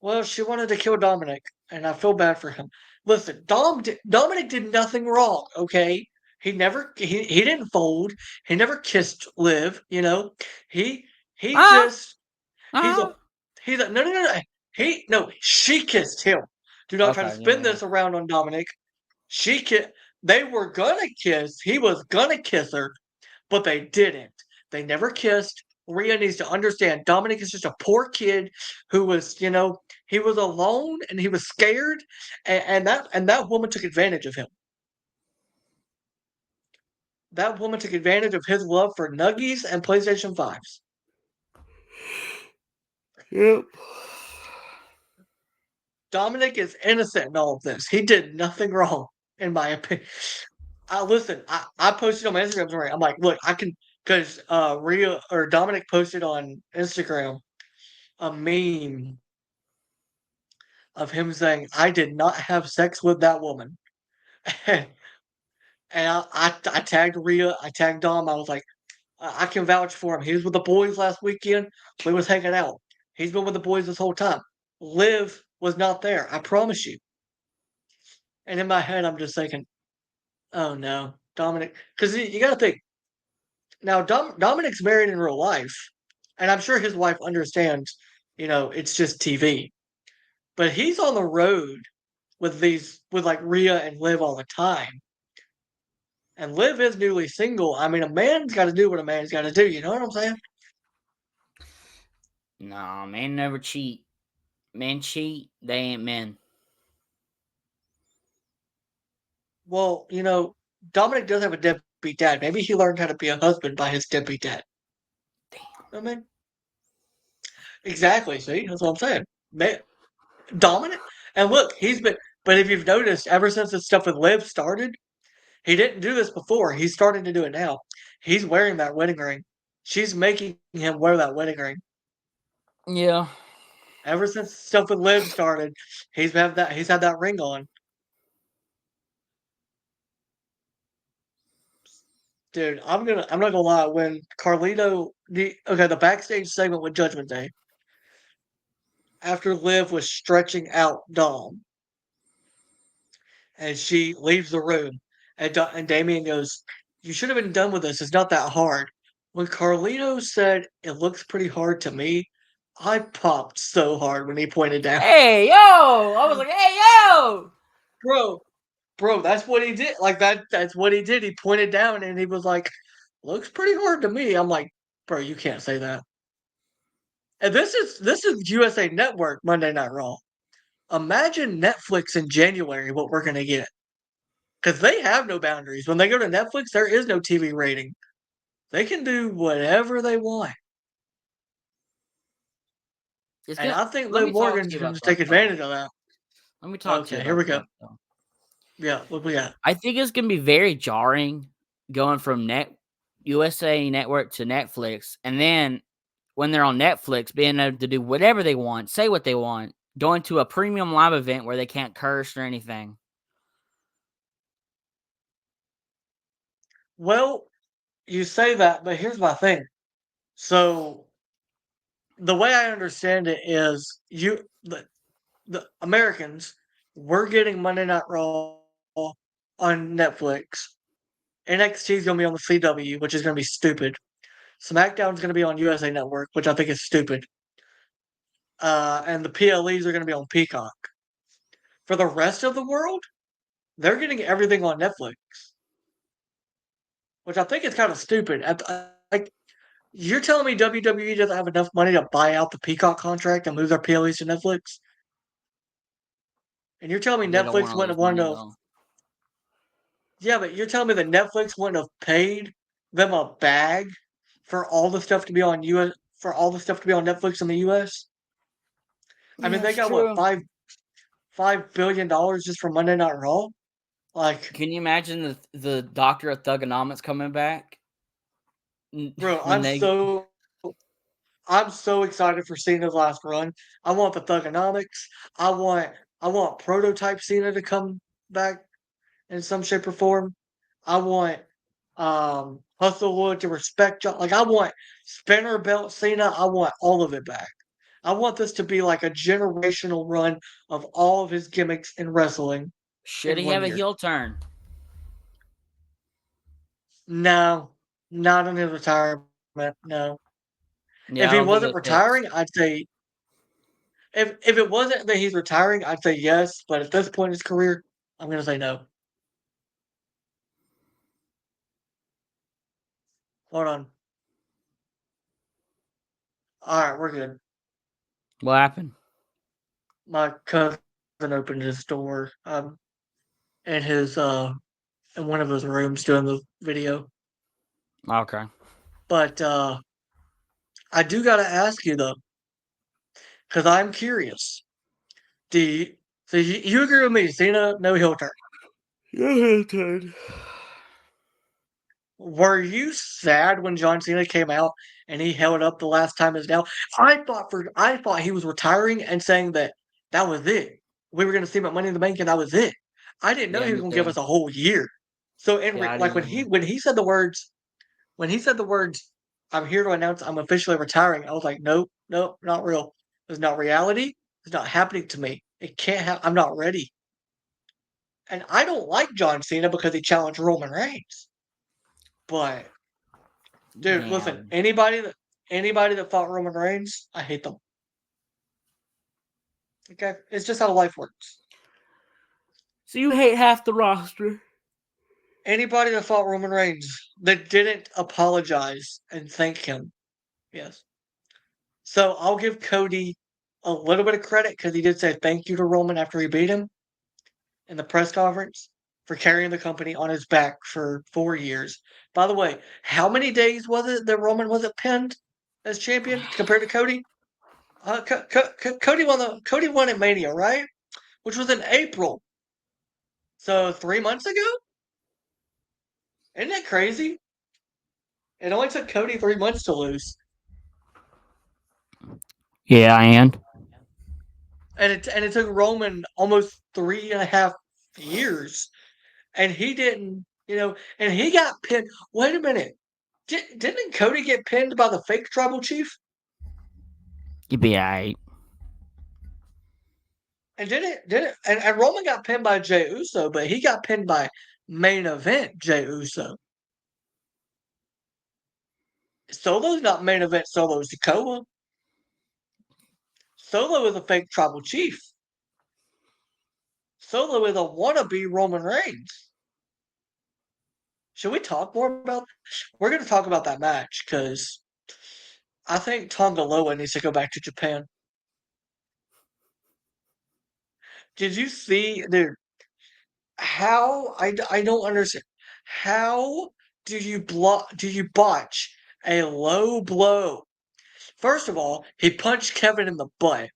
[SPEAKER 1] Well, she wanted to kill Dominic, and I feel bad for him. Listen, Dominic did nothing wrong. Okay, he didn't fold. He never kissed Liv. He
[SPEAKER 2] Ah,
[SPEAKER 1] just he's a
[SPEAKER 2] ah.
[SPEAKER 1] he's a no. She kissed him. Do not try to
[SPEAKER 2] Okay,
[SPEAKER 1] spin
[SPEAKER 2] yeah.
[SPEAKER 1] this around on Dominic. She ki- they were gonna kiss. He was gonna kiss her, but they didn't. They never kissed. Rhea needs to understand Dominic is just a poor kid who was, he was alone and he was scared, and that woman took advantage of him. That woman took advantage of his love for Nuggies and PlayStation 5s.
[SPEAKER 2] Yep.
[SPEAKER 1] Dominic is innocent in all of this. He did nothing wrong, in my opinion. Listen, I posted on my Instagram story. I'm like, look, I can because Rhea or Dominic posted on Instagram a meme of him saying, "I did not have sex with that woman," and I tagged Rhea, I tagged Dom. I was like, I can vouch for him. He was with the boys last weekend. We was hanging out. He's been with the boys this whole time. Liv was not there. I promise you. And in my head, I'm just thinking, oh no, Dominic, because you got to think now. Dominic's married in real life, and I'm sure his wife understands. It's just TV. But he's on the road with like Rhea and Liv all the time. And Liv is newly single. I mean, a man's got to do what a man's got to do. You know what I'm saying?
[SPEAKER 2] Nah, man never cheat. Men cheat, they ain't men.
[SPEAKER 1] Well, Dominic does have a deadbeat dad. Maybe he learned how to be a husband by his deadbeat dad. I mean, exactly. See, that's what I'm saying. Dominant. And look, he's been. But if you've noticed, ever since this stuff with Liv started, he didn't do this before. He's starting to do it now. He's wearing that wedding ring. She's making him wear that wedding ring.
[SPEAKER 2] Yeah.
[SPEAKER 1] Ever since stuff with Liv started, he's had that ring on. Dude, I'm not gonna lie. When the backstage segment with Judgment Day, after Liv was stretching out Dom, and she leaves the room, and Damien goes, "You should have been done with this. It's not that hard." When Carlito said it looks pretty hard to me, I popped so hard when he pointed down.
[SPEAKER 2] Hey, yo! I was like, hey, yo!
[SPEAKER 1] Bro, that's what he did. Like that's what he did. He pointed down and he was like, "Looks pretty hard to me." I'm like, "Bro, you can't say that." And this is USA Network Monday Night Raw. Imagine Netflix in January what we're gonna get. Because they have no boundaries. When they go to Netflix, there is no TV rating. They can do whatever they want. And I think
[SPEAKER 2] Let
[SPEAKER 1] Liv
[SPEAKER 2] me talk to
[SPEAKER 1] Morgan's
[SPEAKER 2] you
[SPEAKER 1] going
[SPEAKER 2] about
[SPEAKER 1] to take
[SPEAKER 2] something.
[SPEAKER 1] advantage of that.
[SPEAKER 2] Let me talk to you
[SPEAKER 1] Okay, here
[SPEAKER 2] about
[SPEAKER 1] we go.
[SPEAKER 2] something.
[SPEAKER 1] Yeah, what we got?
[SPEAKER 2] I think it's gonna be very jarring going from USA Network to Netflix, and then when they're on Netflix, being able to do whatever they want, say what they want, going to a premium live event where they can't curse or anything.
[SPEAKER 1] Well, you say that, but here's my thing. So the way I understand it is the Americans, we're getting Monday Night Raw on Netflix. NXT is going to be on the CW, which is going to be stupid. SmackDown's going to be on USA Network, which I think is stupid. And the PLEs are going to be on Peacock. For the rest of the world, they're getting everything on Netflix, which I think is kind of stupid. Like, you're telling me WWE doesn't have enough money to buy out the Peacock contract and move their PLEs to Netflix? And you're telling me
[SPEAKER 2] They don't want
[SPEAKER 1] Netflix
[SPEAKER 2] to
[SPEAKER 1] wouldn't
[SPEAKER 2] lose
[SPEAKER 1] have wanted
[SPEAKER 2] money
[SPEAKER 1] to?
[SPEAKER 2] though.
[SPEAKER 1] Yeah, but you're telling me that Netflix wouldn't have paid them a bag for all the stuff to be on US for all the stuff to be on Netflix in the US? I mean,
[SPEAKER 2] Yeah,
[SPEAKER 1] they
[SPEAKER 2] it's
[SPEAKER 1] got what
[SPEAKER 2] true.
[SPEAKER 1] $5 billion just for Monday Night Raw. Like,
[SPEAKER 2] Can you imagine the Doctor of Thugonomics coming back
[SPEAKER 1] bro,
[SPEAKER 2] when they?
[SPEAKER 1] I'm so excited for Cena's last run. I want the Thugonomics. I want I want prototype Cena to come back in some shape or form. I want Hustlewood to respect John. Like, I want spinner belt Cena. I want all of it back. I want this to be like a generational run of all of his gimmicks in wrestling
[SPEAKER 2] Should
[SPEAKER 1] in
[SPEAKER 2] he
[SPEAKER 1] one
[SPEAKER 2] have a
[SPEAKER 1] year.
[SPEAKER 2] heel turn?
[SPEAKER 1] No, not in his retirement. No. If
[SPEAKER 2] Yeah, I
[SPEAKER 1] he
[SPEAKER 2] don't think
[SPEAKER 1] wasn't
[SPEAKER 2] it fits.
[SPEAKER 1] retiring, I'd say if it wasn't that he's retiring, I'd say yes. But at this point in his career, I'm gonna say no. Hold on. All right, we're good.
[SPEAKER 2] What happened?
[SPEAKER 1] My cousin opened his door. In his in one of his rooms doing the video.
[SPEAKER 2] Okay.
[SPEAKER 1] But I do gotta ask you though, because I'm curious. Do you, so you agree with me? Cena no heel turn.
[SPEAKER 2] Yeah, heel turn.
[SPEAKER 1] Were you sad when John Cena came out and he held up the last time is now? I thought he was retiring and saying that that was it. We were going to see him at Money in the Bank and that was it. I didn't know
[SPEAKER 2] Yeah,
[SPEAKER 1] he was
[SPEAKER 2] me
[SPEAKER 1] going to give
[SPEAKER 2] too.
[SPEAKER 1] us a whole year. So
[SPEAKER 2] Yeah, I
[SPEAKER 1] like
[SPEAKER 2] didn't
[SPEAKER 1] when
[SPEAKER 2] either.
[SPEAKER 1] he said the words I'm here to announce I'm officially retiring. I was like, nope, nope, not real. It's not reality. It's not happening to me. It can't happen. I'm not ready. And I don't like John Cena because he challenged Roman Reigns. But dude, listen,
[SPEAKER 2] Damn.
[SPEAKER 1] anybody that fought Roman Reigns, I hate them. Okay, it's just how life works.
[SPEAKER 2] So you hate half the roster?
[SPEAKER 1] Anybody that fought Roman Reigns that didn't apologize and thank him, yes. So I'll give Cody a little bit of credit because he did say thank you to Roman after he beat him in the press conference for carrying the company on his back for 4 years. By the way, how many days was it that Roman wasn't pinned as champion compared to Cody? Cody won at Mania, right? Which was in April. So 3 months ago? Isn't that crazy? It only took Cody 3 months to lose.
[SPEAKER 2] Yeah, and
[SPEAKER 1] And it took Roman almost 3.5 years. And he didn't, and he got pinned. Wait a minute. Didn't Cody get pinned by the fake tribal chief?
[SPEAKER 2] you'd be alright.
[SPEAKER 1] And and Roman got pinned by Jey Uso, but he got pinned by main event Jey Uso. Solo's not main event Solo Sikoa. Solo is a fake tribal chief. Solo is a wannabe Roman Reigns. Should we talk more about? We're going to talk about that match because I think Tonga Loa needs to go back to Japan. Did you see, dude? I don't understand. How do you botch a low blow? First of all, he punched Kevin in the butt.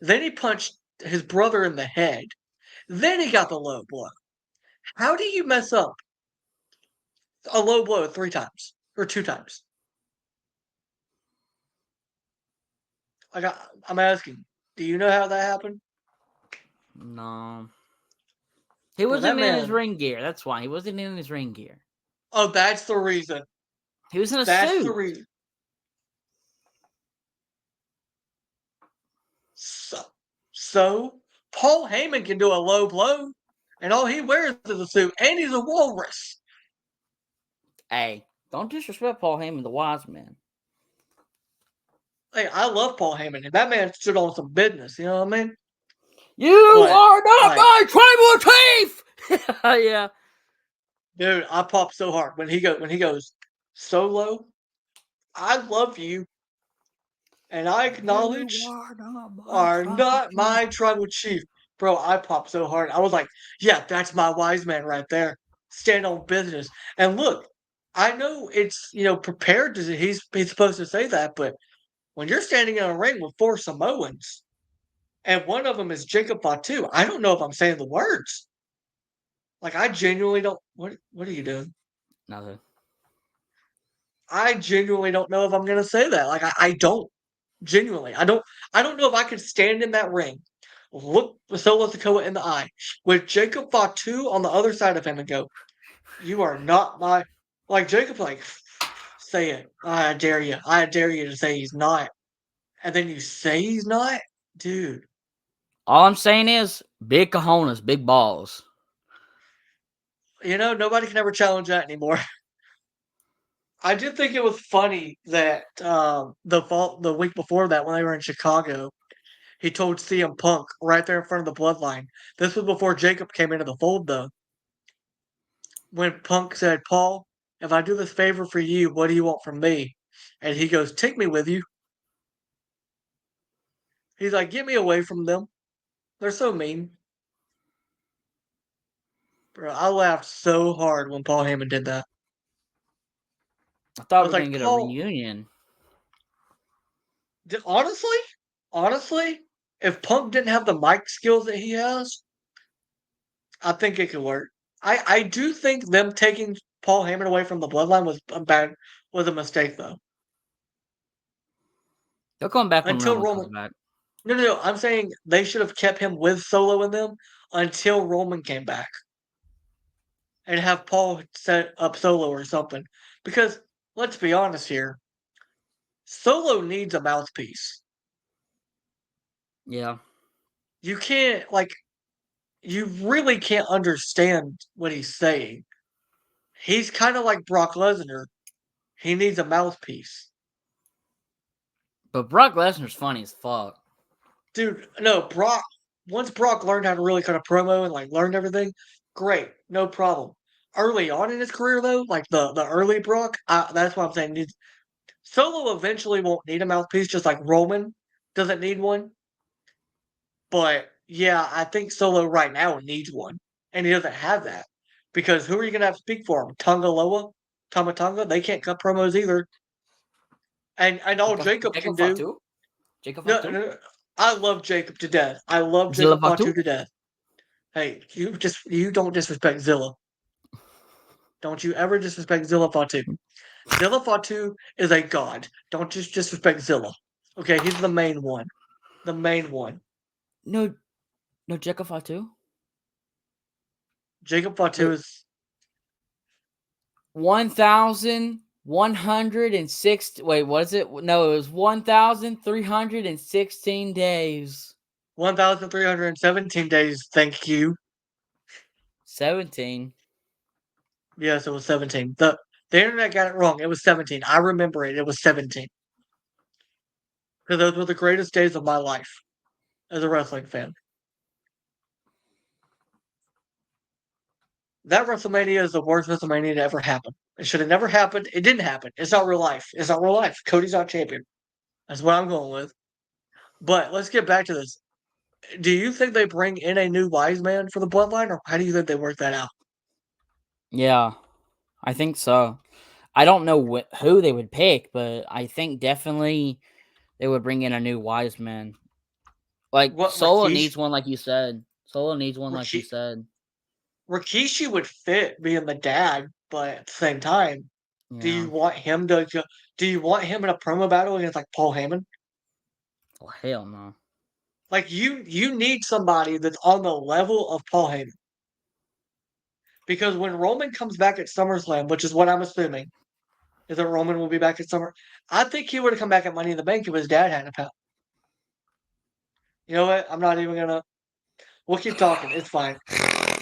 [SPEAKER 1] Then he punched his brother in the head. Then he got the low blow. How do you mess up a low blow 3 times or 2 times? I'm asking. Do you know how that happened?
[SPEAKER 2] No. He
[SPEAKER 1] Bro,
[SPEAKER 2] wasn't
[SPEAKER 1] that
[SPEAKER 2] in his
[SPEAKER 1] man,
[SPEAKER 2] ring gear. That's why. He wasn't in his ring gear.
[SPEAKER 1] Oh, that's the reason.
[SPEAKER 2] He was in a
[SPEAKER 1] That's the
[SPEAKER 2] suit.
[SPEAKER 1] reason. So Paul Heyman can do a low blow, and all he wears is a suit, and he's a walrus.
[SPEAKER 2] Hey, don't disrespect Paul Heyman, the wise man.
[SPEAKER 1] Hey, I love Paul Heyman, and that man stood on some business. You know what I mean?
[SPEAKER 2] You
[SPEAKER 1] But,
[SPEAKER 2] are not
[SPEAKER 1] like,
[SPEAKER 2] my tribal chief. Yeah,
[SPEAKER 1] dude, I pop so hard when he goes Solo. I love you, and I acknowledge are not my tribal chief. Bro, I popped so hard. I was like, yeah, that's my wise man right there. Stand on business. And look, I know it's prepared to he's supposed to say that, but when you're standing in a ring with four Samoans and one of them is Jacob Fatu, I don't know if I'm saying the words. Like I genuinely don't what are you doing?
[SPEAKER 2] nothing.
[SPEAKER 1] I genuinely don't know if I'm gonna say that. Like I don't. Genuinely. I don't know if I could stand in that ring, look Solo Sikoa in the eye, with Jacob Fatu on the other side of him and go, you are not my like Jacob like say it. I dare you. I dare you to say he's not. And then you say he's not? Dude.
[SPEAKER 2] All I'm saying is big cojones, big balls.
[SPEAKER 1] Nobody can ever challenge that anymore. I did think it was funny that the week before that when they were in Chicago, he told CM Punk right there in front of the bloodline. This was before Jacob came into the fold though. When Punk said, Paul, if I do this favor for you, what do you want from me? And he goes, take me with you. He's like, get me away from them. They're so mean. Bro, I laughed so hard when Paul Heyman did that.
[SPEAKER 2] I
[SPEAKER 1] I
[SPEAKER 2] thought we
[SPEAKER 1] was
[SPEAKER 2] were gonna
[SPEAKER 1] like,
[SPEAKER 2] get a
[SPEAKER 1] Paul,
[SPEAKER 2] reunion.
[SPEAKER 1] honestly, if Punk didn't have the mic skills that he has, I think it could work. I do think them taking Paul Heyman away from the bloodline was a mistake though.
[SPEAKER 2] They'll come back when
[SPEAKER 1] Until
[SPEAKER 2] Roman comes
[SPEAKER 1] Roman
[SPEAKER 2] back.
[SPEAKER 1] No. I'm saying they should have kept him with Solo and them until Roman came back and have Paul set up Solo or something. Because let's be honest here, Solo needs a mouthpiece.
[SPEAKER 2] Yeah.
[SPEAKER 1] You can't you really can't understand what he's saying. He's kind of like Brock Lesnar. He needs a mouthpiece.
[SPEAKER 2] But Brock Lesnar's funny as fuck.
[SPEAKER 1] Dude, no, once Brock learned how to really cut a promo and learned everything, great, no problem. Early on in his career though, like the early Brock, that's what I'm saying. Solo eventually won't need a mouthpiece, just like Roman doesn't need one. But yeah, I think Solo right now needs one, and he doesn't have that because who are you gonna have to speak for him? Tama Tonga, they can't cut promos either. And all Jacob can
[SPEAKER 2] Jacob
[SPEAKER 1] do.
[SPEAKER 2] Fatu? Jacob
[SPEAKER 1] No,
[SPEAKER 2] Fatu?
[SPEAKER 1] no, I love Jacob to death. I love
[SPEAKER 2] Zilla
[SPEAKER 1] Jacob Fatu
[SPEAKER 2] Fatu?
[SPEAKER 1] to death. Hey, you don't disrespect Zilla. Don't you ever disrespect Zilla Fatu. Zilla Fatu is a god. Don't just disrespect Zilla. Okay, he's the main one. The main one.
[SPEAKER 2] No, no Jacob Fatu?
[SPEAKER 1] Jacob Fatu
[SPEAKER 2] Wait,
[SPEAKER 1] is
[SPEAKER 2] 1,106. Wait, was it? No, it was 1,316 days.
[SPEAKER 1] 1,317 days. Thank you.
[SPEAKER 2] 17.
[SPEAKER 1] Yes, it was 17. The internet got it wrong. It was 17. I remember it. It was 17. Because those were the greatest days of my life as a wrestling fan. That WrestleMania is the worst WrestleMania to ever happen. It should have never happened. It didn't happen. It's not real life. It's not real life. Cody's not champion. That's what I'm going with. But let's get back to this. Do you think they bring in a new wise man for the bloodline, or how do you think they work that out?
[SPEAKER 2] Yeah, I think so. I don't know who they would pick, but I think definitely they would bring in a new wise man. Like
[SPEAKER 1] What
[SPEAKER 2] Solo needs one, like you said.
[SPEAKER 1] Rikishi, Rikishi would fit being the dad, but at the same time, do
[SPEAKER 2] Yeah.
[SPEAKER 1] you want him to? Do you want him in a promo battle against Paul Heyman?
[SPEAKER 2] Well, hell no.
[SPEAKER 1] You need somebody that's on the level of Paul Heyman Because when Roman comes back at SummerSlam, which is what I'm assuming, is that Roman will be back at Summer. I think he would have come back at Money in the Bank if his dad hadn't passed. You know what? I'm not even gonna. We'll keep talking. It's fine.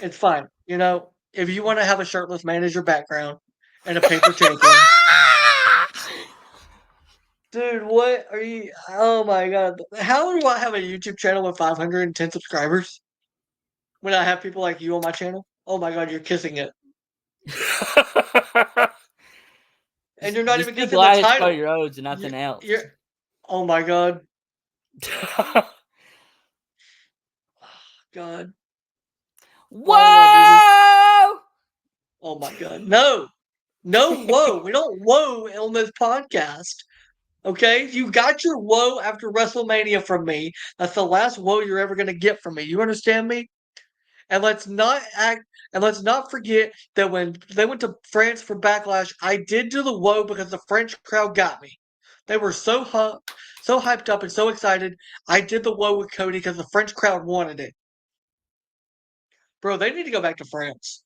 [SPEAKER 1] It's fine. You know, if you want to have a shirtless man as your background and a paper takeaway. Dude, what are you? Oh my god! How do I have a YouTube channel with 510 subscribers when I have people like you on my channel? Oh my god, you're kissing it, and you're not
[SPEAKER 2] Just
[SPEAKER 1] even
[SPEAKER 2] be
[SPEAKER 1] kissing the
[SPEAKER 2] glad it's
[SPEAKER 1] title.
[SPEAKER 2] Cody Rhodes and nothing else.
[SPEAKER 1] You're. Oh my god, God.
[SPEAKER 2] Whoa!
[SPEAKER 1] Oh my god, no, no, whoa! We don't whoa on this podcast. Okay, you got your whoa after WrestleMania from me. That's the last whoa you're ever gonna get from me. You understand me? And let's not forget that when they went to France for Backlash, I did do the whoa because the French crowd got me. They were so hyped up and so excited. I did the whoa with Cody because the French crowd wanted it. Bro, they need to go back to France.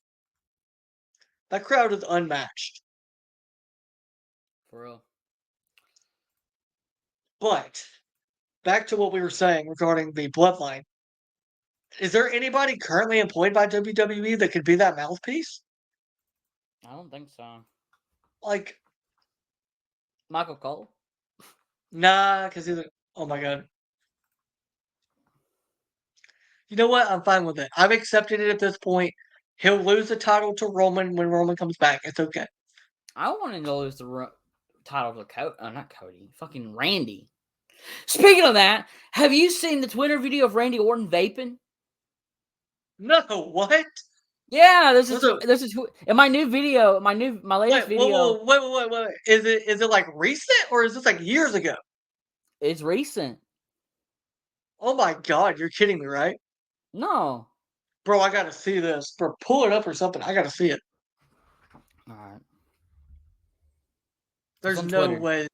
[SPEAKER 1] That crowd is unmatched.
[SPEAKER 2] For real.
[SPEAKER 1] But back to what we were saying regarding the bloodline. Is there anybody currently employed by WWE that could be that mouthpiece?
[SPEAKER 2] I don't think so.
[SPEAKER 1] Like,
[SPEAKER 2] Michael Cole?
[SPEAKER 1] nah, because he's oh my god. You know what? I'm fine with it. I've accepted it at this point. He'll lose the title to Roman when Roman comes back. It's okay.
[SPEAKER 2] I want him to lose the title to Cody. Not Cody. Fucking Randy. Speaking of that, have you seen the Twitter video of Randy Orton vaping?
[SPEAKER 1] No, what?
[SPEAKER 2] Yeah, this
[SPEAKER 1] What's
[SPEAKER 2] is in my new video, my latest video.
[SPEAKER 1] wait. Is it like recent or is this like years ago?
[SPEAKER 2] It's recent.
[SPEAKER 1] Oh my god, you're kidding me, right?
[SPEAKER 2] No.
[SPEAKER 1] Bro, I gotta see this. Bro, pull it up or something. I gotta see it.
[SPEAKER 2] All right.
[SPEAKER 1] There's
[SPEAKER 2] on
[SPEAKER 1] no
[SPEAKER 2] Twitter.
[SPEAKER 1] way.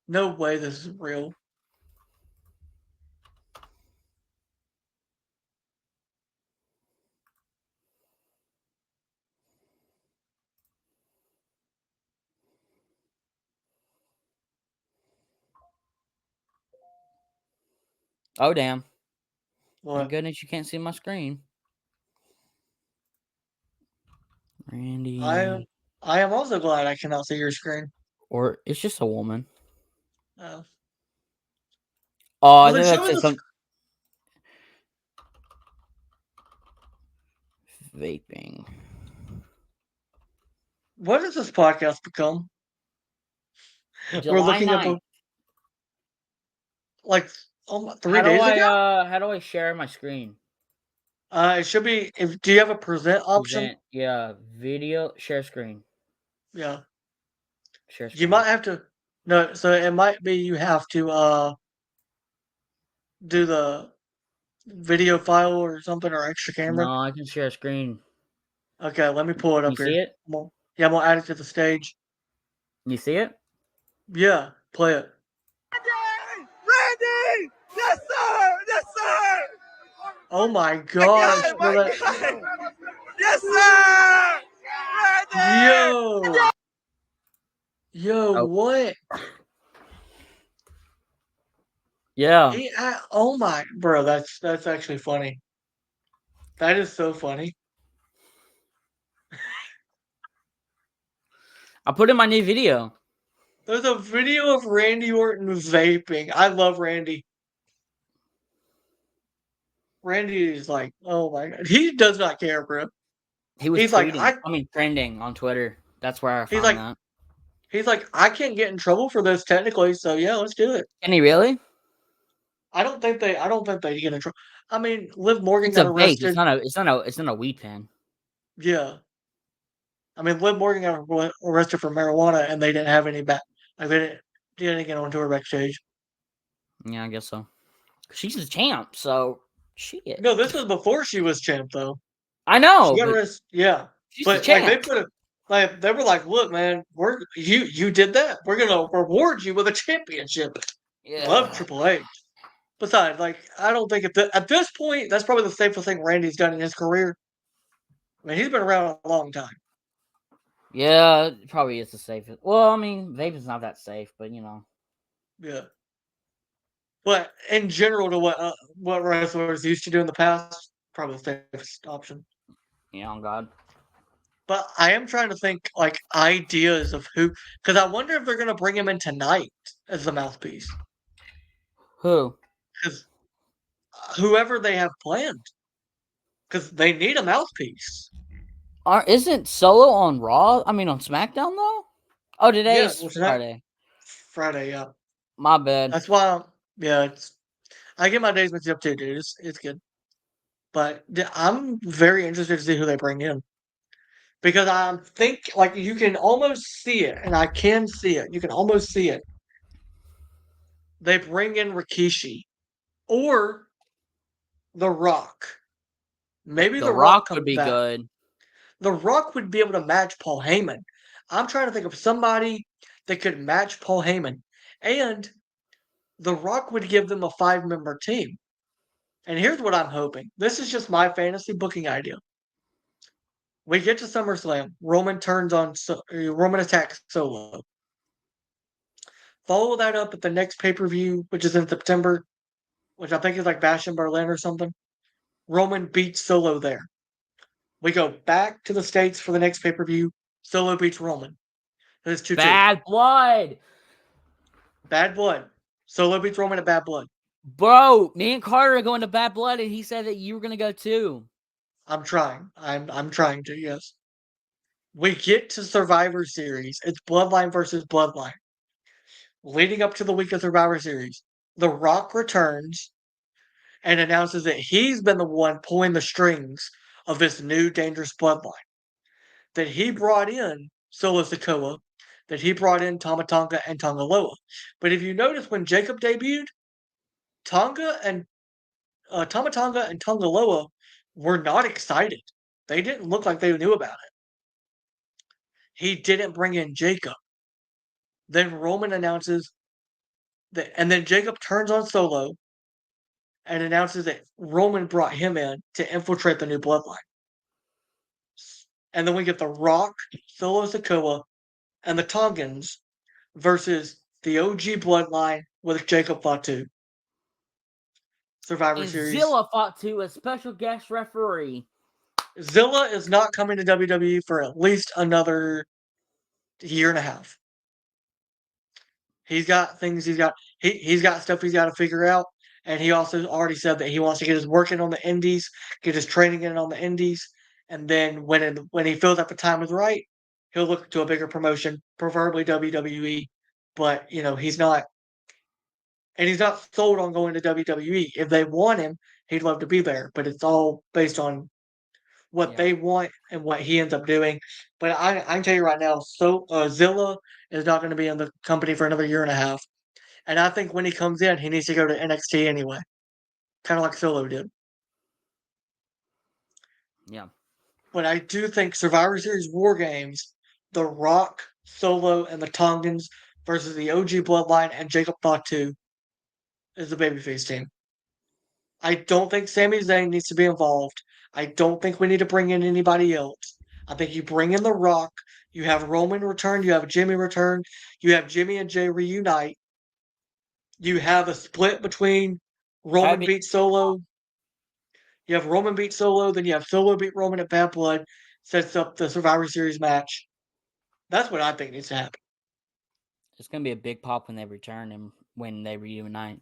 [SPEAKER 1] No way this is real.
[SPEAKER 2] Oh damn.
[SPEAKER 1] What?
[SPEAKER 2] Thank goodness you can't see my screen. Randy.
[SPEAKER 1] I am also glad I cannot see your screen.
[SPEAKER 2] Or it's just a woman.
[SPEAKER 1] Oh.
[SPEAKER 2] Oh, I
[SPEAKER 1] Well, then
[SPEAKER 2] think
[SPEAKER 1] show
[SPEAKER 2] that's
[SPEAKER 1] me
[SPEAKER 2] some vaping.
[SPEAKER 1] What does this podcast become? We're
[SPEAKER 2] July
[SPEAKER 1] looking up
[SPEAKER 2] 9th.
[SPEAKER 1] like 3 days ago.
[SPEAKER 2] How do I share my screen?
[SPEAKER 1] It should be. If do you have a present option?
[SPEAKER 2] Present, yeah, video share screen.
[SPEAKER 1] Yeah,
[SPEAKER 2] Share screen.
[SPEAKER 1] you might have to. No, so it might be you have to do the video file or something or extra camera.
[SPEAKER 2] No, I can share screen.
[SPEAKER 1] Okay, let me pull it
[SPEAKER 2] You
[SPEAKER 1] up here.
[SPEAKER 2] see it?
[SPEAKER 1] Yeah, I'm gonna add it to the stage.
[SPEAKER 2] You see it?
[SPEAKER 1] Yeah, play it.
[SPEAKER 3] Randy! Yes, sir! Yes, sir!
[SPEAKER 1] Oh my gosh,
[SPEAKER 3] My
[SPEAKER 1] bro,
[SPEAKER 3] God! Yes, sir! Randy!
[SPEAKER 1] Yo,
[SPEAKER 2] Oh.
[SPEAKER 1] what?
[SPEAKER 2] Yeah.
[SPEAKER 1] Oh my, bro, that's actually funny. That is so funny.
[SPEAKER 2] I put in my new video.
[SPEAKER 1] There's a video of Randy Orton vaping. I love Randy. Randy is like, oh my god, he does not care, bro.
[SPEAKER 2] He was
[SPEAKER 1] He's like,
[SPEAKER 2] tweeting. Trending on Twitter. That's where I
[SPEAKER 1] he's
[SPEAKER 2] found
[SPEAKER 1] like,
[SPEAKER 2] that.
[SPEAKER 1] he's like, I can't get in trouble for this technically, so yeah, let's do it.
[SPEAKER 2] Can he really?
[SPEAKER 1] I don't think they get in trouble. I mean, Liv Morgan
[SPEAKER 2] It's
[SPEAKER 1] got
[SPEAKER 2] a vape.
[SPEAKER 1] arrested.
[SPEAKER 2] It's not a weed pen.
[SPEAKER 1] Yeah. I mean, Liv Morgan got arrested for marijuana, and they didn't have any back. Like they didn't get onto her backstage.
[SPEAKER 2] Yeah, I guess so. She's the champ, so shit.
[SPEAKER 1] No, this was before she was champ, though.
[SPEAKER 2] I know.
[SPEAKER 1] She got arrested. Yeah,
[SPEAKER 2] She's the
[SPEAKER 1] but
[SPEAKER 2] champ.
[SPEAKER 1] like they put it. Like they were like, "Look, man, you did that. We're gonna reward you with a championship."
[SPEAKER 2] Yeah.
[SPEAKER 1] Love Triple H. Besides, like, I don't think at this point that's probably the safest thing Randy's done in his career. I mean, he's been around a long time.
[SPEAKER 2] Yeah, it probably is the safest. Well, I mean, vaping's not that safe, but
[SPEAKER 1] Yeah. But in general, to what wrestlers used to do in the past, probably the safest option.
[SPEAKER 2] On God.
[SPEAKER 1] But I am trying to think like ideas of who, because I wonder if they're gonna bring him in tonight as the mouthpiece.
[SPEAKER 2] Who?
[SPEAKER 1] Because whoever they have planned, because they need a mouthpiece.
[SPEAKER 2] Isn't Solo on Raw? I mean, on SmackDown though. Oh, today's Friday.
[SPEAKER 1] Friday, yeah.
[SPEAKER 2] My bad.
[SPEAKER 1] That's why. I get my days mixed up too, dude. It's good. But I'm very interested to see who they bring in. Because I think like you can almost see it, and I can see it. You can almost see it. They bring in Rikishi or The Rock. Maybe
[SPEAKER 2] The
[SPEAKER 1] The Rock
[SPEAKER 2] Rock would be
[SPEAKER 1] back.
[SPEAKER 2] good.
[SPEAKER 1] The Rock would be able to match Paul Heyman. I'm trying to think of somebody that could match Paul Heyman. And The Rock would give them a 5-member team. And here's what I'm hoping. This is just my fantasy booking idea. We get to SummerSlam. Roman attacks Solo. Follow that up at the next pay-per-view, which is in September, which I think is like Bash in Berlin or something. Roman beats Solo there. We go back to the States for the next pay-per-view. Solo beats Roman. It's 2-2.
[SPEAKER 2] Bad Blood.
[SPEAKER 1] Bad Blood. Solo beats Roman at Bad Blood.
[SPEAKER 2] Bro, me and Carter are going to Bad Blood, and he said that you were going to go too.
[SPEAKER 1] I'm trying. I'm trying to, yes. We get to Survivor Series. It's Bloodline versus Bloodline. Leading up to the week of Survivor Series, The Rock returns and announces that he's been the one pulling the strings of this new dangerous bloodline. That he brought in Solo Sikoa, that he brought in Tama Tonga and Tonga Loa. But if you notice when Jacob debuted, Tama Tonga and Tonga Loa were not excited. They didn't look like they knew about it. He didn't bring in Jacob. Then Roman announces that, and then Jacob turns on Solo and announces that Roman brought him in to infiltrate the new bloodline. And then we get The Rock, Solo Sikoa, and the Tongans versus the OG bloodline with Jacob Fatu. Survivor
[SPEAKER 2] and
[SPEAKER 1] Series.
[SPEAKER 2] Zilla fought to a special guest referee.
[SPEAKER 1] Zilla is not coming to WWE for at least another year and a half. He's got things he's got stuff he's got to figure out. And he also already said that he wants to get his work in on the indies, get his training in on the indies, and then when he feels like the time is right, he'll look to a bigger promotion, preferably WWE. But he's not sold on going to WWE. If they want him, he'd love to be there. But it's all based on what they want and what he ends up doing. But I can tell you right now, Zilla is not going to be in the company for another year and a half. And I think when he comes in, he needs to go to NXT anyway. Kind of like Solo did.
[SPEAKER 2] Yeah.
[SPEAKER 1] But I do think Survivor Series War Games, The Rock, Solo, and the Tongans versus the OG Bloodline and Jacob Fatu is the babyface team. I don't think Sami Zayn needs to be involved. I don't think we need to bring in anybody else. I think you bring in The Rock. You have Roman return. You have Jimmy return. You have Jimmy and Jay reunite. You have a split between Roman beat Solo. You have Roman beat Solo, then you have Solo beat Roman at Bad Blood, sets up the Survivor Series match. That's what I think needs to happen.
[SPEAKER 2] It's going to be a big pop when they return and when they reunite.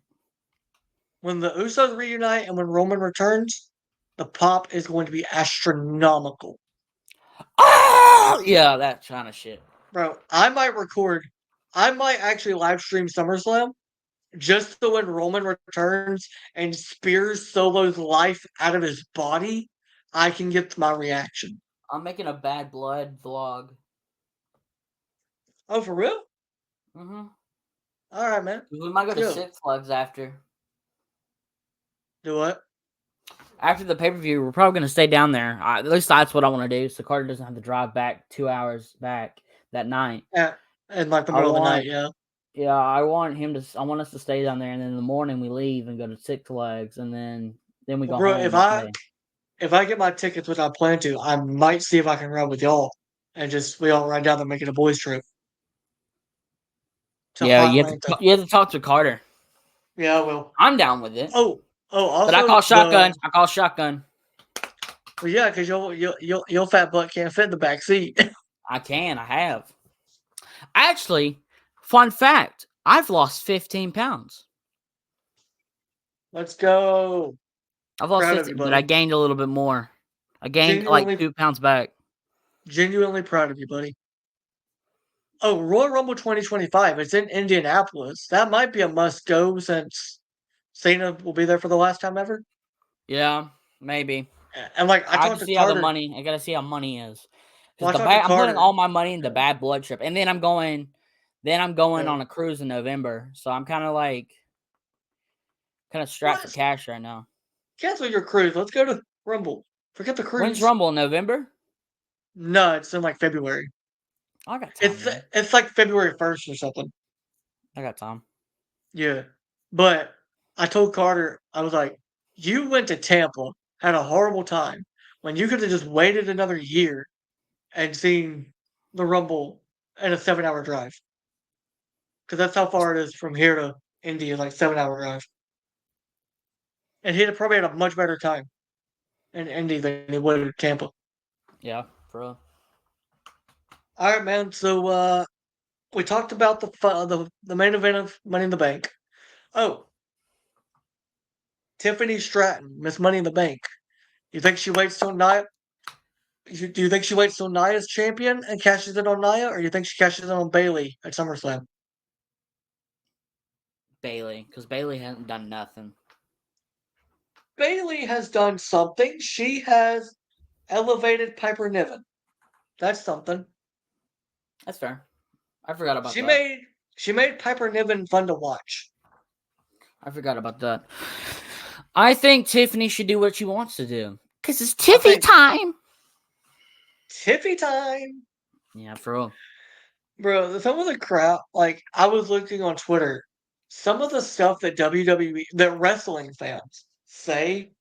[SPEAKER 1] When the Usos reunite and when Roman returns, the pop is going to be astronomical.
[SPEAKER 2] Oh! Yeah, that kind of shit.
[SPEAKER 1] Bro, I might actually live stream SummerSlam just so when Roman returns and spears Solo's life out of his body, I can get my reaction.
[SPEAKER 2] I'm making a Bad Blood vlog.
[SPEAKER 1] Oh, for real?
[SPEAKER 2] Mm-hmm.
[SPEAKER 1] All right, man.
[SPEAKER 2] We might go to Six Flags after.
[SPEAKER 1] Do what?
[SPEAKER 2] After the pay-per-view, we're probably going to stay down there. At least that's what I want to do, so Carter doesn't have to drive back 2 hours back that night.
[SPEAKER 1] Yeah, in like the middle of the night, yeah.
[SPEAKER 2] Yeah, I want us to stay down there, and then in the morning we leave and go to Six Flags, and then we go home.
[SPEAKER 1] Bro, if I get my tickets, which I plan to, I might see if I can ride with y'all and we all ride down there, make it a boys trip to
[SPEAKER 2] Yeah,
[SPEAKER 1] Atlanta.
[SPEAKER 2] you have to talk to Carter.
[SPEAKER 1] Yeah, I will.
[SPEAKER 2] I'm down with it.
[SPEAKER 1] Oh,
[SPEAKER 2] But I
[SPEAKER 1] also
[SPEAKER 2] call shotgun. I call shotgun.
[SPEAKER 1] well, yeah, because your fat butt can't fit in the back seat.
[SPEAKER 2] I have. Actually, fun fact, I've lost 15 pounds.
[SPEAKER 1] Let's go.
[SPEAKER 2] I've lost
[SPEAKER 1] Proud of
[SPEAKER 2] 15,
[SPEAKER 1] you,
[SPEAKER 2] but I
[SPEAKER 1] buddy.
[SPEAKER 2] gained a little bit more. I gained like 2 pounds back.
[SPEAKER 1] Genuinely proud of you, buddy. Oh, Royal Rumble 2025. It's in Indianapolis. That might be a must go since Cena will be there for the last time ever.
[SPEAKER 2] Yeah, maybe.
[SPEAKER 1] And like I
[SPEAKER 2] I
[SPEAKER 1] talked
[SPEAKER 2] can
[SPEAKER 1] to
[SPEAKER 2] see
[SPEAKER 1] Carter.
[SPEAKER 2] how the money. I gotta see how money is.
[SPEAKER 1] Well,
[SPEAKER 2] Because I'm putting all my money in the Bad Blood trip, and then I'm going. On a cruise in November, so I'm kind of strapped for cash right now.
[SPEAKER 1] Cancel your cruise. Let's go to Rumble. Forget the cruise.
[SPEAKER 2] When's Rumble? November?
[SPEAKER 1] No, it's in like February.
[SPEAKER 2] I got time.
[SPEAKER 1] It's like February 1st or something.
[SPEAKER 2] I got time.
[SPEAKER 1] Yeah, but I told Carter, I was like, you went to Tampa, had a horrible time when you could have just waited another year and seen the Rumble in a 7-hour drive. Because that's how far it is from here to Indy, like 7-hour drive. And he'd have probably had a much better time in Indy than he would in Tampa.
[SPEAKER 2] Yeah, for real.
[SPEAKER 1] All right, man. So we talked about the main event of Money in the Bank. Oh, Tiffany Stratton, Miss Money in the Bank. You think she waits till Nia? Do you think she waits till Nia's champion and cashes it on Nia, or you think she cashes it on Bayley at SummerSlam?
[SPEAKER 2] Bayley, because Bayley hasn't done nothing.
[SPEAKER 1] Bayley has done something. She has elevated Piper Niven. That's something.
[SPEAKER 2] That's fair. I forgot about that.
[SPEAKER 1] She made Piper Niven fun to watch.
[SPEAKER 2] I forgot about that. I think Tiffany should do what she wants to do. Because it's Tiffy time.
[SPEAKER 1] Tiffy time.
[SPEAKER 2] Yeah, for real.
[SPEAKER 1] Bro, some of the crap, like, I was looking on Twitter, some of the stuff that WWE, that wrestling fans say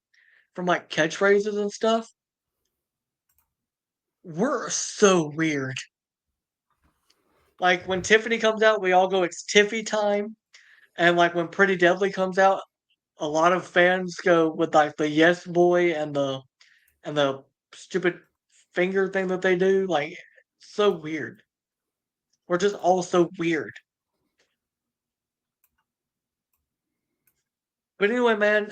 [SPEAKER 1] from, like, catchphrases and stuff, were so weird. Like, when Tiffany comes out, we all go, it's Tiffy time. And, like, when Pretty Deadly comes out, a lot of fans go with, like, the Yes Boy and the stupid finger thing that they do. Like, so weird. We're just all so weird. But anyway, man,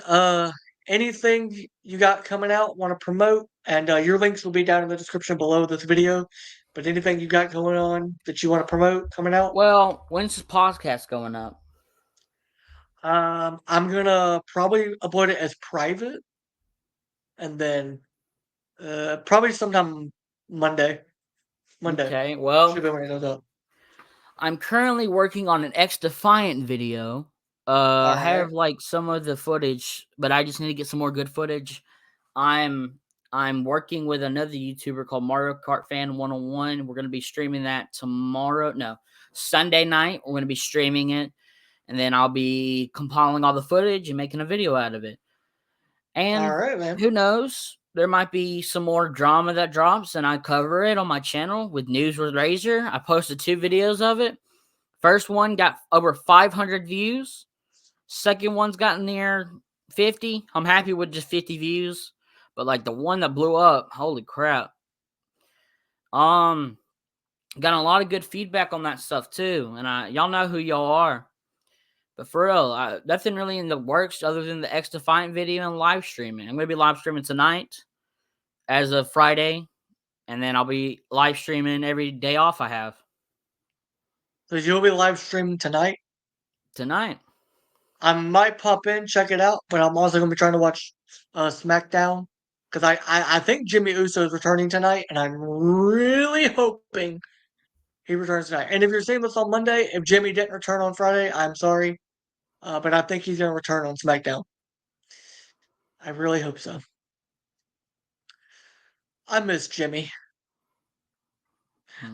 [SPEAKER 1] anything you got coming out, want to promote, and your links will be down in the description below this video. But anything you got going on that you want to promote coming out?
[SPEAKER 2] Well, when's this podcast going up?
[SPEAKER 1] I'm gonna probably upload it as private, and then probably sometime Monday.
[SPEAKER 2] Okay, well,
[SPEAKER 1] should be when it goes up.
[SPEAKER 2] I'm currently working on an X Defiant video. I have like some of the footage, but I just need to get some more good footage. I'm working with another YouTuber called Mario Kart Fan 101. We're gonna be streaming that tomorrow. No, Sunday night. We're gonna be streaming it, and then I'll be compiling all the footage and making a video out of it. And
[SPEAKER 1] all right, man.
[SPEAKER 2] Who knows? There might be some more drama that drops, and I cover it on my channel with News with Razor. I posted 2 videos of it. First one got over 500 views. Second one's gotten near 50. I'm happy with just 50 views. But like the one that blew up, holy crap. Got a lot of good feedback on that stuff too. And y'all know who y'all are. But for real, nothing really in the works other than the X Defiant video and live streaming. I'm going to be live streaming tonight as of Friday. And then I'll be live streaming every day off I have.
[SPEAKER 1] So you'll be live streaming tonight?
[SPEAKER 2] Tonight.
[SPEAKER 1] I might pop in, check it out, but I'm also going to be trying to watch SmackDown. Because I think Jimmy Uso is returning tonight, and I'm really hoping he returns tonight. And if you're seeing this on Monday, if Jimmy didn't return on Friday, I'm sorry. But I think he's going to return on SmackDown. I really hope so. I miss Jimmy.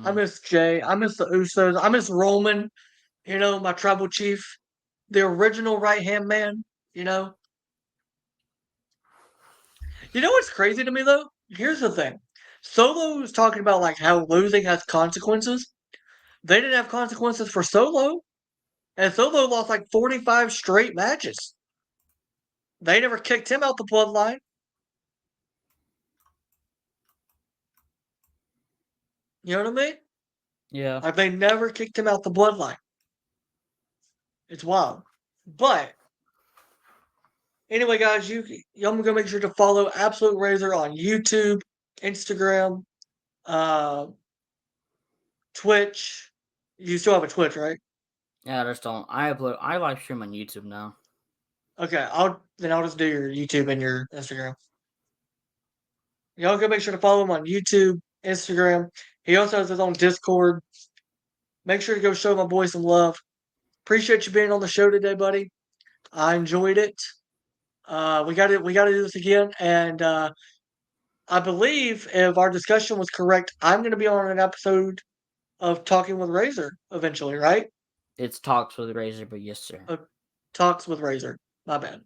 [SPEAKER 1] I miss Jay. I miss the Usos. I miss Roman. You know, my tribal chief. The original right-hand man. You know. You know what's crazy to me though? Here's the thing. Solo was talking about like how losing has consequences. They didn't have consequences for Solo, and Solo lost like 45 straight matches. They never kicked him out the bloodline. You know what I mean?
[SPEAKER 2] Yeah.
[SPEAKER 1] Like they never kicked him out the bloodline. It's wild. But anyway, guys, y'all gonna make sure to follow Absolute Razor on YouTube, Instagram, Twitch. You still have a Twitch, right?
[SPEAKER 2] Yeah, I just don't. I live stream on YouTube now.
[SPEAKER 1] Okay, I'll just do your YouTube and your Instagram. Y'all go make sure to follow him on YouTube, Instagram. He also has his own Discord. Make sure to go show my boy some love. Appreciate you being on the show today, buddy. I enjoyed it. We got to do this again, and I believe if our discussion was correct, I'm going to be on an episode of Talking with Razor eventually, right?
[SPEAKER 2] It's Talks with Razor, but yes, sir.
[SPEAKER 1] Talks with Razor. My bad.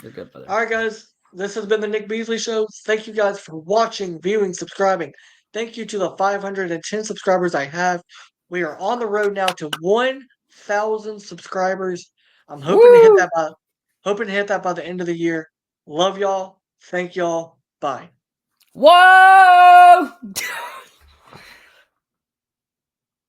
[SPEAKER 2] You're good, brother.
[SPEAKER 1] All right, guys. This has been the Nick Beasley Show. Thank you guys for watching, viewing, subscribing. Thank you to the 510 subscribers I have. We are on the road now to 1,000 subscribers. I'm hoping to hit that by the end of the year. Love y'all. Thank y'all. Bye.
[SPEAKER 2] Whoa!